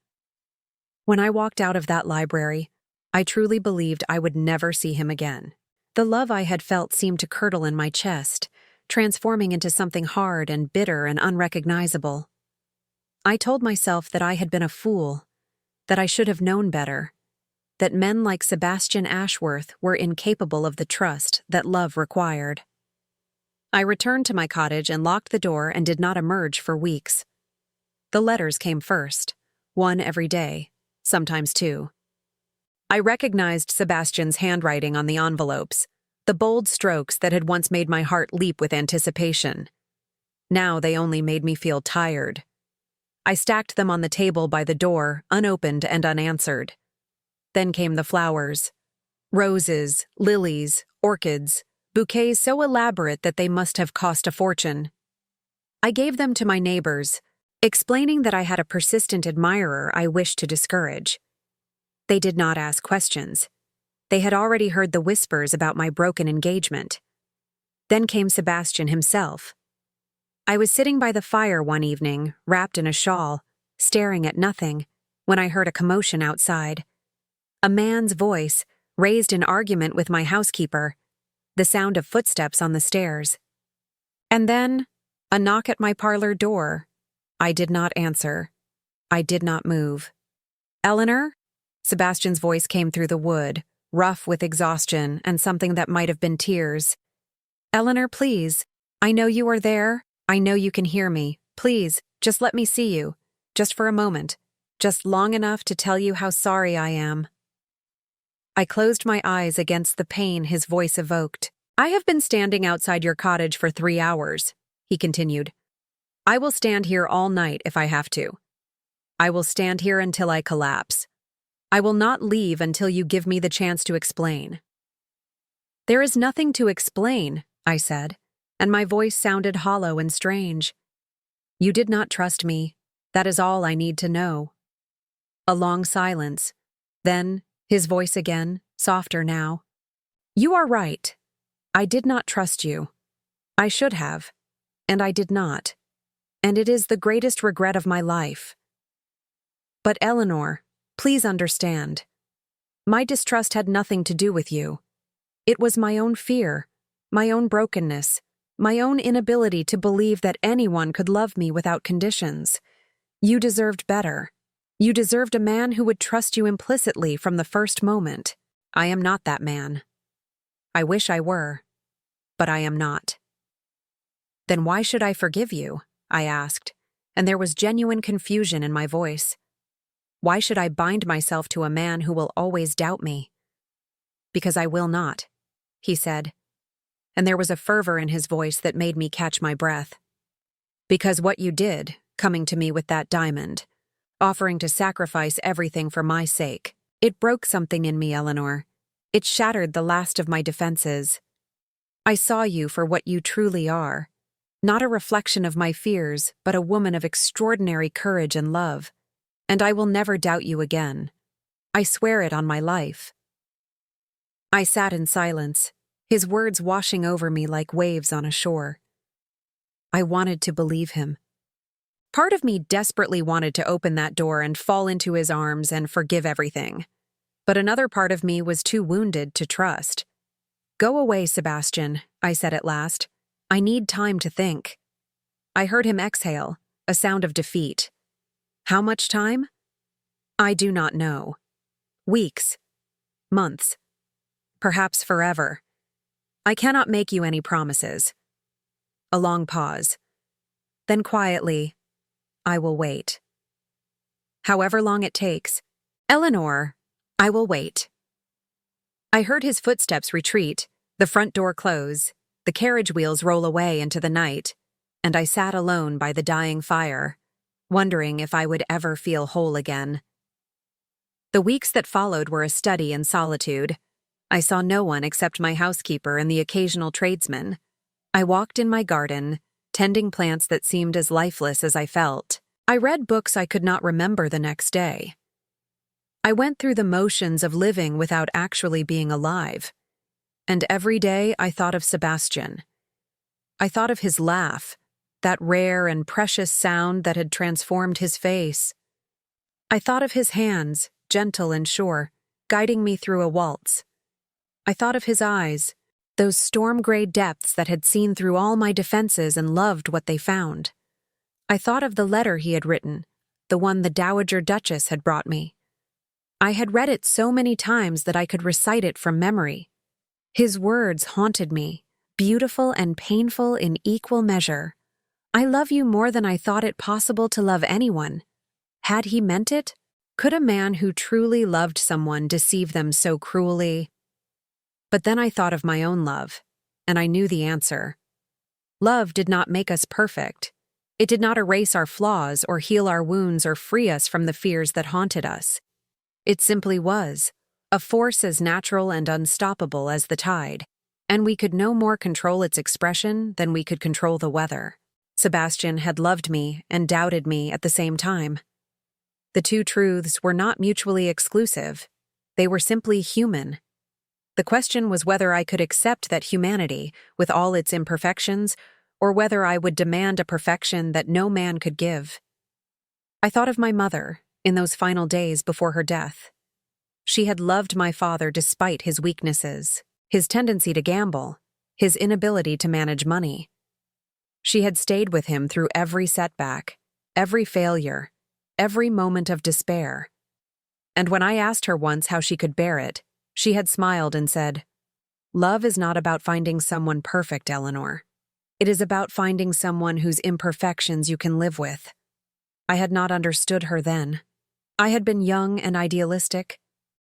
When I walked out of that library, I truly believed I would never see him again. The love I had felt seemed to curdle in my chest, transforming into something hard and bitter and unrecognizable. I told myself that I had been a fool, that I should have known better, that men like Sebastian Ashworth were incapable of the trust that love required. I returned to my cottage and locked the door and did not emerge for weeks. The letters came first, one every day, sometimes two. I recognized Sebastian's handwriting on the envelopes, the bold strokes that had once made my heart leap with anticipation. Now they only made me feel tired. I stacked them on the table by the door, unopened and unanswered. Then came the flowers. Roses, lilies, orchids, bouquets so elaborate that they must have cost a fortune. I gave them to my neighbors, explaining that I had a persistent admirer I wished to discourage. They did not ask questions. They had already heard the whispers about my broken engagement. Then came Sebastian himself. I was sitting by the fire one evening, wrapped in a shawl, staring at nothing, when I heard a commotion outside. A man's voice, raised in argument with my housekeeper, the sound of footsteps on the stairs. And then, a knock at my parlor door. I did not answer. I did not move. "Eleanor?" Sebastian's voice came through the wood, rough with exhaustion and something that might have been tears. "Eleanor, please. I know you are there. I know you can hear me. Please, just let me see you. Just for a moment. Just long enough to tell you how sorry I am." I closed my eyes against the pain his voice evoked. "I have been standing outside your cottage for 3 hours," he continued. "I will stand here all night if I have to. I will stand here until I collapse. I will not leave until you give me the chance to explain." "There is nothing to explain," I said, and my voice sounded hollow and strange. "You did not trust me. That is all I need to know." A long silence. Then, his voice again, softer now. "You are right. I did not trust you. I should have. And I did not. And it is the greatest regret of my life. But Eleanor, please understand. My distrust had nothing to do with you. It was my own fear, my own brokenness, my own inability to believe that anyone could love me without conditions. You deserved better. You deserved a man who would trust you implicitly from the first moment. I am not that man. I wish I were, but I am not." "Then why should I forgive you?" I asked, and there was genuine confusion in my voice. "Why should I bind myself to a man who will always doubt me?" "Because I will not," he said, and there was a fervor in his voice that made me catch my breath. "Because what you did, coming to me with that diamond, offering to sacrifice everything for my sake, it broke something in me, Eleanor. It shattered the last of my defenses. I saw you for what you truly are, not a reflection of my fears, but a woman of extraordinary courage and love. And I will never doubt you again. I swear it on my life." I sat in silence, his words washing over me like waves on a shore. I wanted to believe him. Part of me desperately wanted to open that door and fall into his arms and forgive everything. But another part of me was too wounded to trust. "Go away, Sebastian," I said at last. "I need time to think." I heard him exhale, a sound of defeat. "How much time?" "I do not know. Weeks. Months. Perhaps forever. I cannot make you any promises." A long pause. Then quietly, "I will wait. However long it takes. Eleanor, I will wait." I heard his footsteps retreat, the front door close, the carriage wheels roll away into the night, and I sat alone by the dying fire, wondering if I would ever feel whole again. The weeks that followed were a study in solitude. I saw no one except my housekeeper and the occasional tradesman. I walked in my garden, tending plants that seemed as lifeless as I felt. I read books I could not remember the next day. I went through the motions of living without actually being alive. And every day I thought of Sebastian. I thought of his laugh, that rare and precious sound that had transformed his face. I thought of his hands, gentle and sure, guiding me through a waltz. I thought of his eyes, those storm-gray depths that had seen through all my defenses and loved what they found. I thought of the letter he had written, the one the Dowager Duchess had brought me. I had read it so many times that I could recite it from memory. His words haunted me, beautiful and painful in equal measure. "I love you more than I thought it possible to love anyone." Had he meant it? Could a man who truly loved someone deceive them so cruelly? But then I thought of my own love, and I knew the answer. Love did not make us perfect. It did not erase our flaws or heal our wounds or free us from the fears that haunted us. It simply was, a force as natural and unstoppable as the tide. and we could no more control its expression than we could control the weather. Sebastian had loved me and doubted me at the same time. The two truths were not mutually exclusive. They were simply human. The question was whether I could accept that humanity, with all its imperfections, or whether I would demand a perfection that no man could give. I thought of my mother in those final days before her death. She had loved my father despite his weaknesses, his tendency to gamble, his inability to manage money. She had stayed with him through every setback, every failure, every moment of despair. And when I asked her once how she could bear it, she had smiled and said, "Love is not about finding someone perfect, Eleanor. It is about finding someone whose imperfections you can live with." I had not understood her then. I had been young and idealistic,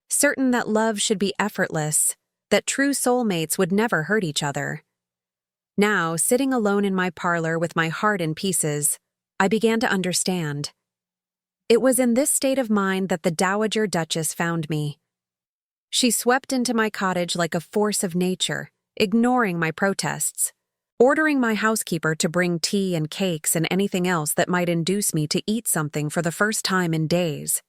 certain that love should be effortless, that true soulmates would never hurt each other. Now, sitting alone in my parlor with my heart in pieces, I began to understand. It was in this state of mind that the Dowager Duchess found me. She swept into my cottage like a force of nature, ignoring my protests, ordering my housekeeper to bring tea and cakes and anything else that might induce me to eat something for the first time in days.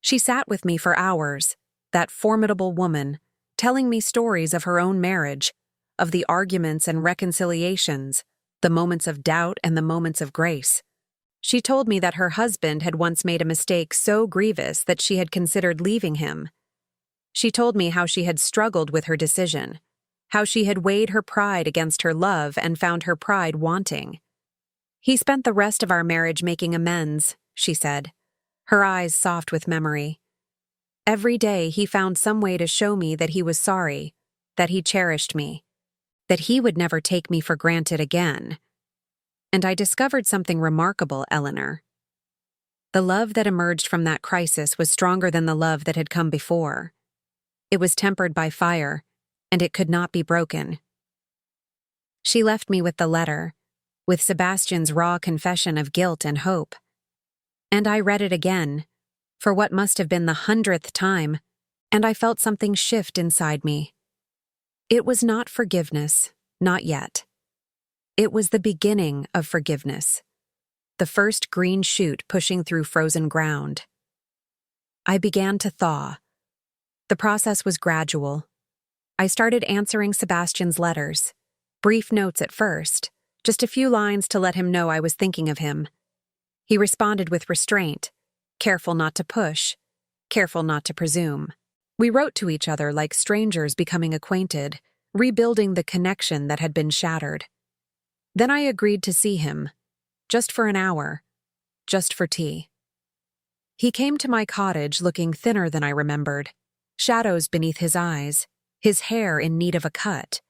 She sat with me for hours, that formidable woman, telling me stories of her own marriage, of the arguments and reconciliations, the moments of doubt and the moments of grace. She told me that her husband had once made a mistake so grievous that she had considered leaving him. She told me how she had struggled with her decision, how she had weighed her pride against her love and found her pride wanting. "He spent the rest of our marriage making amends," she said, her eyes soft with memory. "Every day he found some way to show me that he was sorry, that he cherished me, that he would never take me for granted again. And I discovered something remarkable, Eleanor. The love that emerged from that crisis was stronger than the love that had come before. It was tempered by fire, and it could not be broken." She left me with the letter, with Sebastian's raw confession of guilt and hope. And I read it again, for what must have been the 100th time, and I felt something shift inside me. It was not forgiveness, not yet. It was the beginning of forgiveness, the first green shoot pushing through frozen ground. I began to thaw. The process was gradual. I started answering Sebastian's letters, brief notes at first, just a few lines to let him know I was thinking of him. He responded with restraint, careful not to push, careful not to presume. We wrote to each other like strangers becoming acquainted, rebuilding the connection that had been shattered. Then I agreed to see him, just for an hour, just for tea. He came to my cottage looking thinner than I remembered, shadows beneath his eyes, his hair in need of a cut.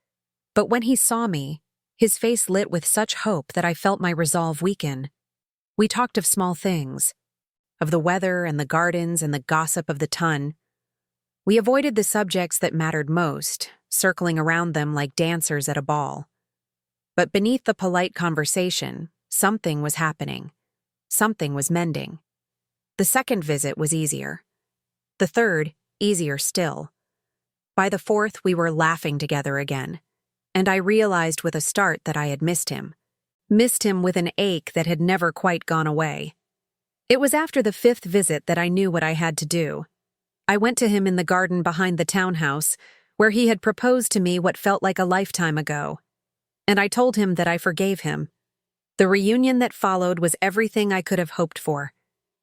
But when he saw me, his face lit with such hope that I felt my resolve weaken. We talked of small things, of the weather and the gardens and the gossip of the ton. We avoided the subjects that mattered most, circling around them like dancers at a ball. But beneath the polite conversation, something was happening. Something was mending. The second visit was easier. The third, easier still. By the fourth, we were laughing together again, and I realized with a start that I had missed him with an ache that had never quite gone away. It was after the fifth visit that I knew what I had to do. I went to him in the garden behind the townhouse, where he had proposed to me what felt like a lifetime ago. And I told him that I forgave him. The reunion that followed was everything I could have hoped for.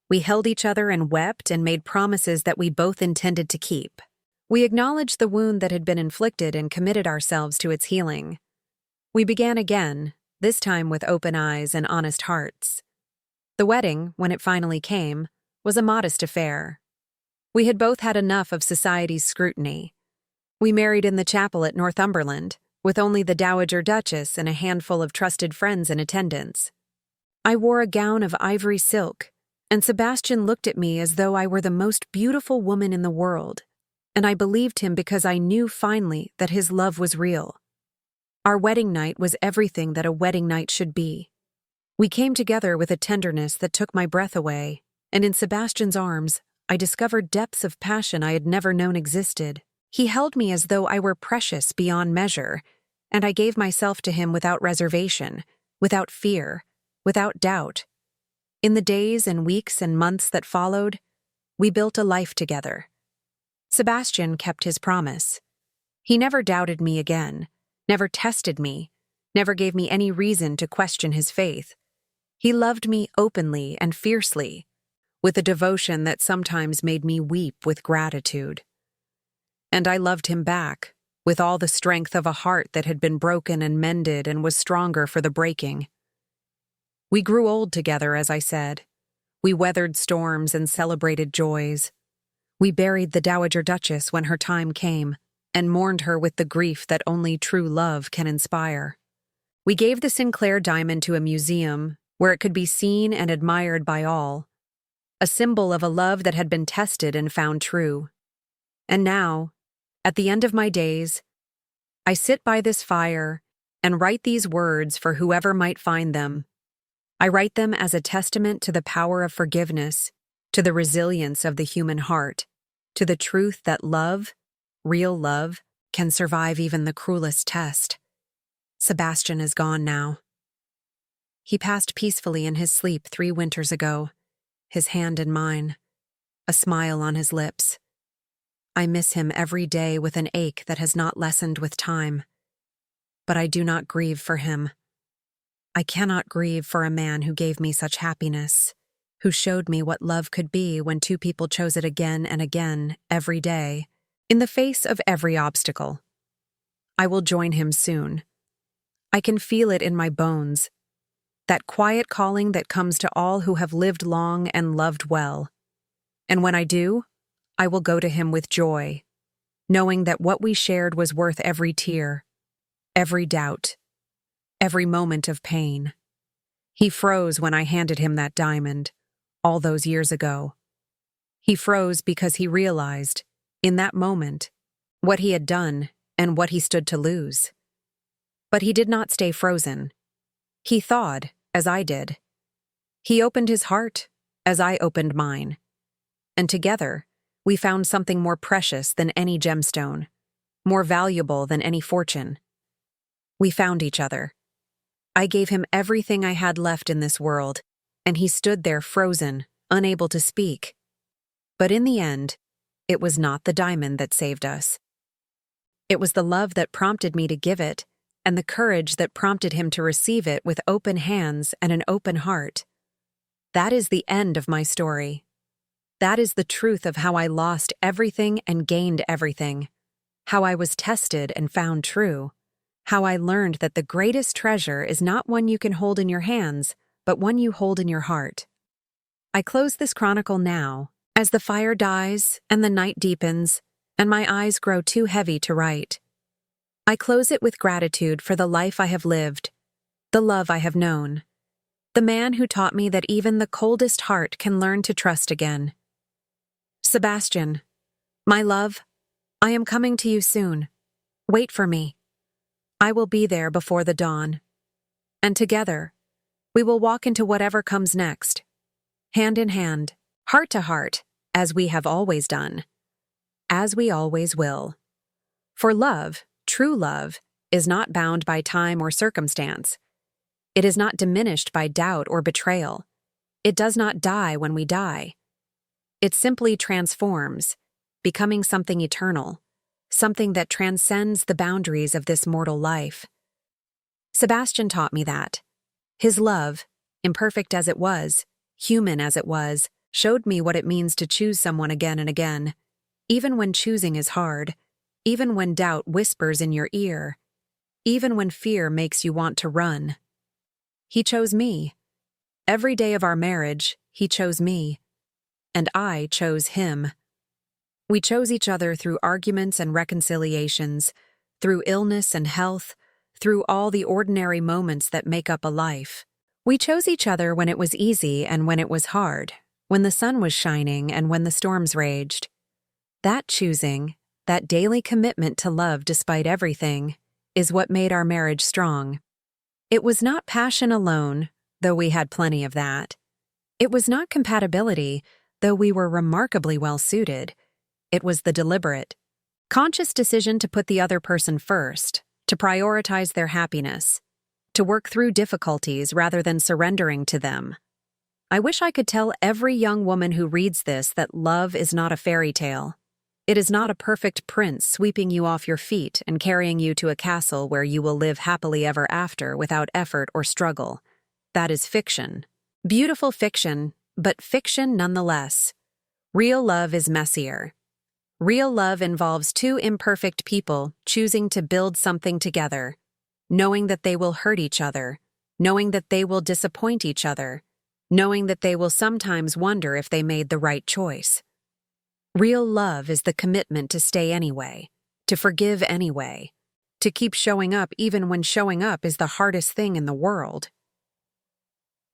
We held each other and wept and made promises that we both intended to keep. We acknowledged the wound that had been inflicted and committed ourselves to its healing. We began again, this time with open eyes and honest hearts. The wedding, when it finally came, was a modest affair. We had both had enough of society's scrutiny. We married in the chapel at Northumberland, with only the Dowager Duchess and a handful of trusted friends in attendance. I wore a gown of ivory silk, and Sebastian looked at me as though I were the most beautiful woman in the world, and I believed him because I knew finally that his love was real. Our wedding night was everything that a wedding night should be. We came together with a tenderness that took my breath away, and in Sebastian's arms, I discovered depths of passion I had never known existed. He held me as though I were precious beyond measure, and I gave myself to him without reservation, without fear, without doubt. In the days and weeks and months that followed, we built a life together. Sebastian kept his promise. He never doubted me again, never tested me, never gave me any reason to question his faith. He loved me openly and fiercely, with a devotion that sometimes made me weep with gratitude. And I loved him back, with all the strength of a heart that had been broken and mended and was stronger for the breaking. We grew old together, as I said. We weathered storms and celebrated joys. We buried the Dowager Duchess when her time came, and mourned her with the grief that only true love can inspire. We gave the Sinclair diamond to a museum where it could be seen and admired by all, a symbol of a love that had been tested and found true. And now, at the end of my days, I sit by this fire and write these words for whoever might find them. I write them as a testament to the power of forgiveness, to the resilience of the human heart, to the truth that love, real love, can survive even the cruelest test. Sebastian is gone now. He passed peacefully in his sleep 3 winters ago, his hand in mine, a smile on his lips. I miss him every day with an ache that has not lessened with time. But I do not grieve for him. I cannot grieve for a man who gave me such happiness, who showed me what love could be when 2 people chose it again and again, every day, in the face of every obstacle. I will join him soon. I can feel it in my bones, that quiet calling that comes to all who have lived long and loved well. And when I do, I will go to him with joy, knowing that what we shared was worth every tear, every doubt, every moment of pain. He froze when I handed him that diamond, all those years ago. He froze because he realized, in that moment, what he had done and what he stood to lose. But he did not stay frozen. He thawed, as I did. He opened his heart, as I opened mine. And together, we found something more precious than any gemstone, more valuable than any fortune. We found each other. I gave him everything I had left in this world, and he stood there frozen, unable to speak. But in the end, it was not the diamond that saved us. It was the love that prompted me to give it, and the courage that prompted him to receive it with open hands and an open heart. That is the end of my story. That is the truth of how I lost everything and gained everything, how I was tested and found true, how I learned that the greatest treasure is not one you can hold in your hands, but one you hold in your heart. I close this chronicle now, as the fire dies and the night deepens, and my eyes grow too heavy to write. I close it with gratitude for the life I have lived, the love I have known, the man who taught me that even the coldest heart can learn to trust again. Sebastian, my love, I am coming to you soon. Wait for me. I will be there before the dawn. And together, we will walk into whatever comes next, hand in hand, heart to heart, as we have always done, as we always will. For love, true love, is not bound by time or circumstance. It is not diminished by doubt or betrayal. It does not die when we die. It simply transforms, becoming something eternal, something that transcends the boundaries of this mortal life. Sebastian taught me that. His love, imperfect as it was, human as it was, showed me what it means to choose someone again and again, even when choosing is hard, even when doubt whispers in your ear, even when fear makes you want to run. He chose me. Every day of our marriage, he chose me. And I chose him. We chose each other through arguments and reconciliations, through illness and health, through all the ordinary moments that make up a life. We chose each other when it was easy and when it was hard, when the sun was shining and when the storms raged. That choosing, that daily commitment to love despite everything, is what made our marriage strong. It was not passion alone, though we had plenty of that. It was not compatibility, though we were remarkably well suited. It was the deliberate, Conscious decision to put the other person first, to prioritize their happiness, to work through difficulties rather than surrendering to them. I wish I could tell every young woman who reads this that love is not a fairy tale. It is not a perfect prince sweeping you off your feet and carrying you to a castle where you will live happily ever after without effort or struggle. That is fiction. Beautiful fiction, but fiction nonetheless. Real love is messier. Real love involves two imperfect people choosing to build something together, knowing that they will hurt each other, knowing that they will disappoint each other, knowing that they will sometimes wonder if they made the right choice. Real love is the commitment to stay anyway, to forgive anyway, to keep showing up even when showing up is the hardest thing in the world.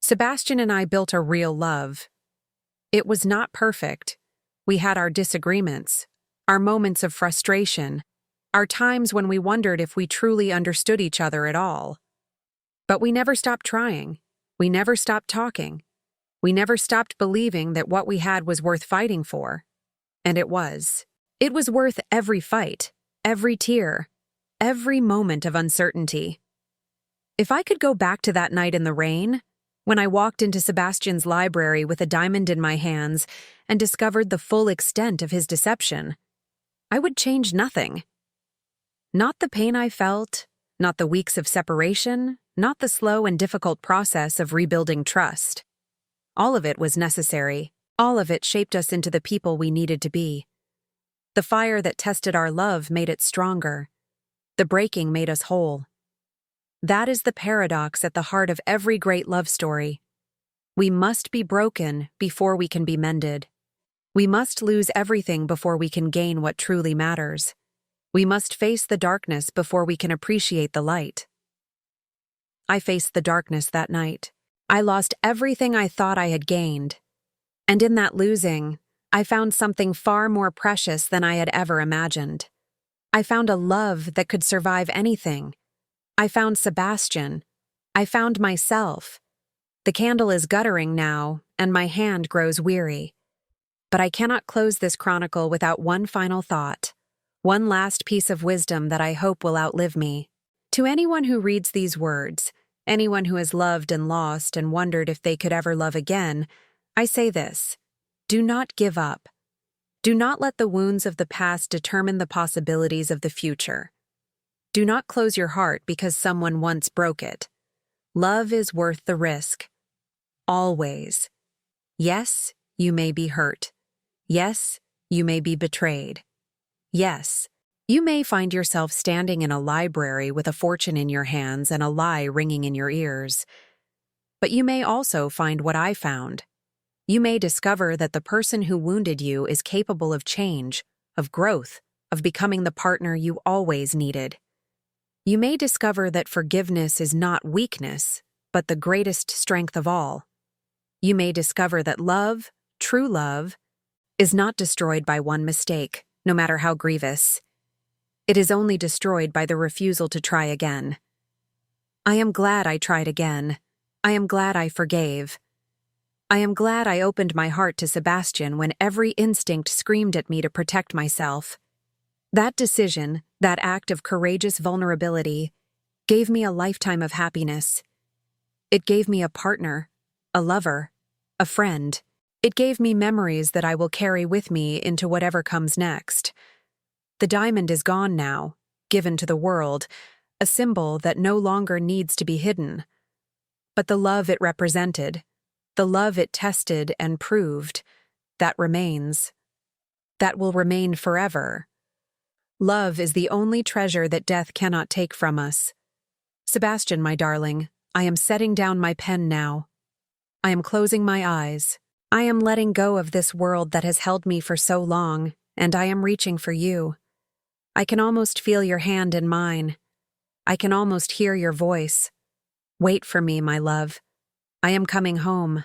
Sebastian and I built a real love. It was not perfect. We had our disagreements, our moments of frustration, our times when we wondered if we truly understood each other at all. But we never stopped trying. We never stopped talking. We never stopped believing that what we had was worth fighting for. And it was. It was worth every fight, every tear, every moment of uncertainty. If I could go back to that night in the rain, when I walked into Sebastian's library with a diamond in my hands and discovered the full extent of his deception, I would change nothing. Not the pain I felt, not the weeks of separation, not the slow and difficult process of rebuilding trust. All of it was necessary. All of it shaped us into the people we needed to be. The fire that tested our love made it stronger. The breaking made us whole. That is the paradox at the heart of every great love story. We must be broken before we can be mended. We must lose everything before we can gain what truly matters. We must face the darkness before we can appreciate the light. I faced the darkness that night. I lost everything I thought I had gained. And in that losing, I found something far more precious than I had ever imagined. I found a love that could survive anything. I found Sebastian. I found myself. The candle is guttering now, and my hand grows weary. But I cannot close this chronicle without one final thought, one last piece of wisdom that I hope will outlive me. To anyone who reads these words, anyone who has loved and lost and wondered if they could ever love again, I say this: do not give up. Do not let the wounds of the past determine the possibilities of the future. Do not close your heart because someone once broke it. Love is worth the risk. Always. Yes, you may be hurt. Yes, you may be betrayed. Yes, you may find yourself standing in a library with a fortune in your hands and a lie ringing in your ears. But you may also find what I found. You may discover that the person who wounded you is capable of change, of growth, of becoming the partner you always needed. You may discover that forgiveness is not weakness, but the greatest strength of all. You may discover that love, true love, is not destroyed by one mistake, no matter how grievous. It is only destroyed by the refusal to try again. I am glad I tried again. I am glad I forgave. I am glad I opened my heart to Sebastian when every instinct screamed at me to protect myself. That decision, that act of courageous vulnerability, gave me a lifetime of happiness. It gave me a partner, a lover, a friend. It gave me memories that I will carry with me into whatever comes next. The diamond is gone now, given to the world, a symbol that no longer needs to be hidden. But the love it represented, the love it tested and proved, that remains. That will remain forever. Love is the only treasure that death cannot take from us. Sebastian, my darling, I am setting down my pen now. I am closing my eyes. I am letting go of this world that has held me for so long, and I am reaching for you. I can almost feel your hand in mine. I can almost hear your voice. Wait for me, my love. I am coming home.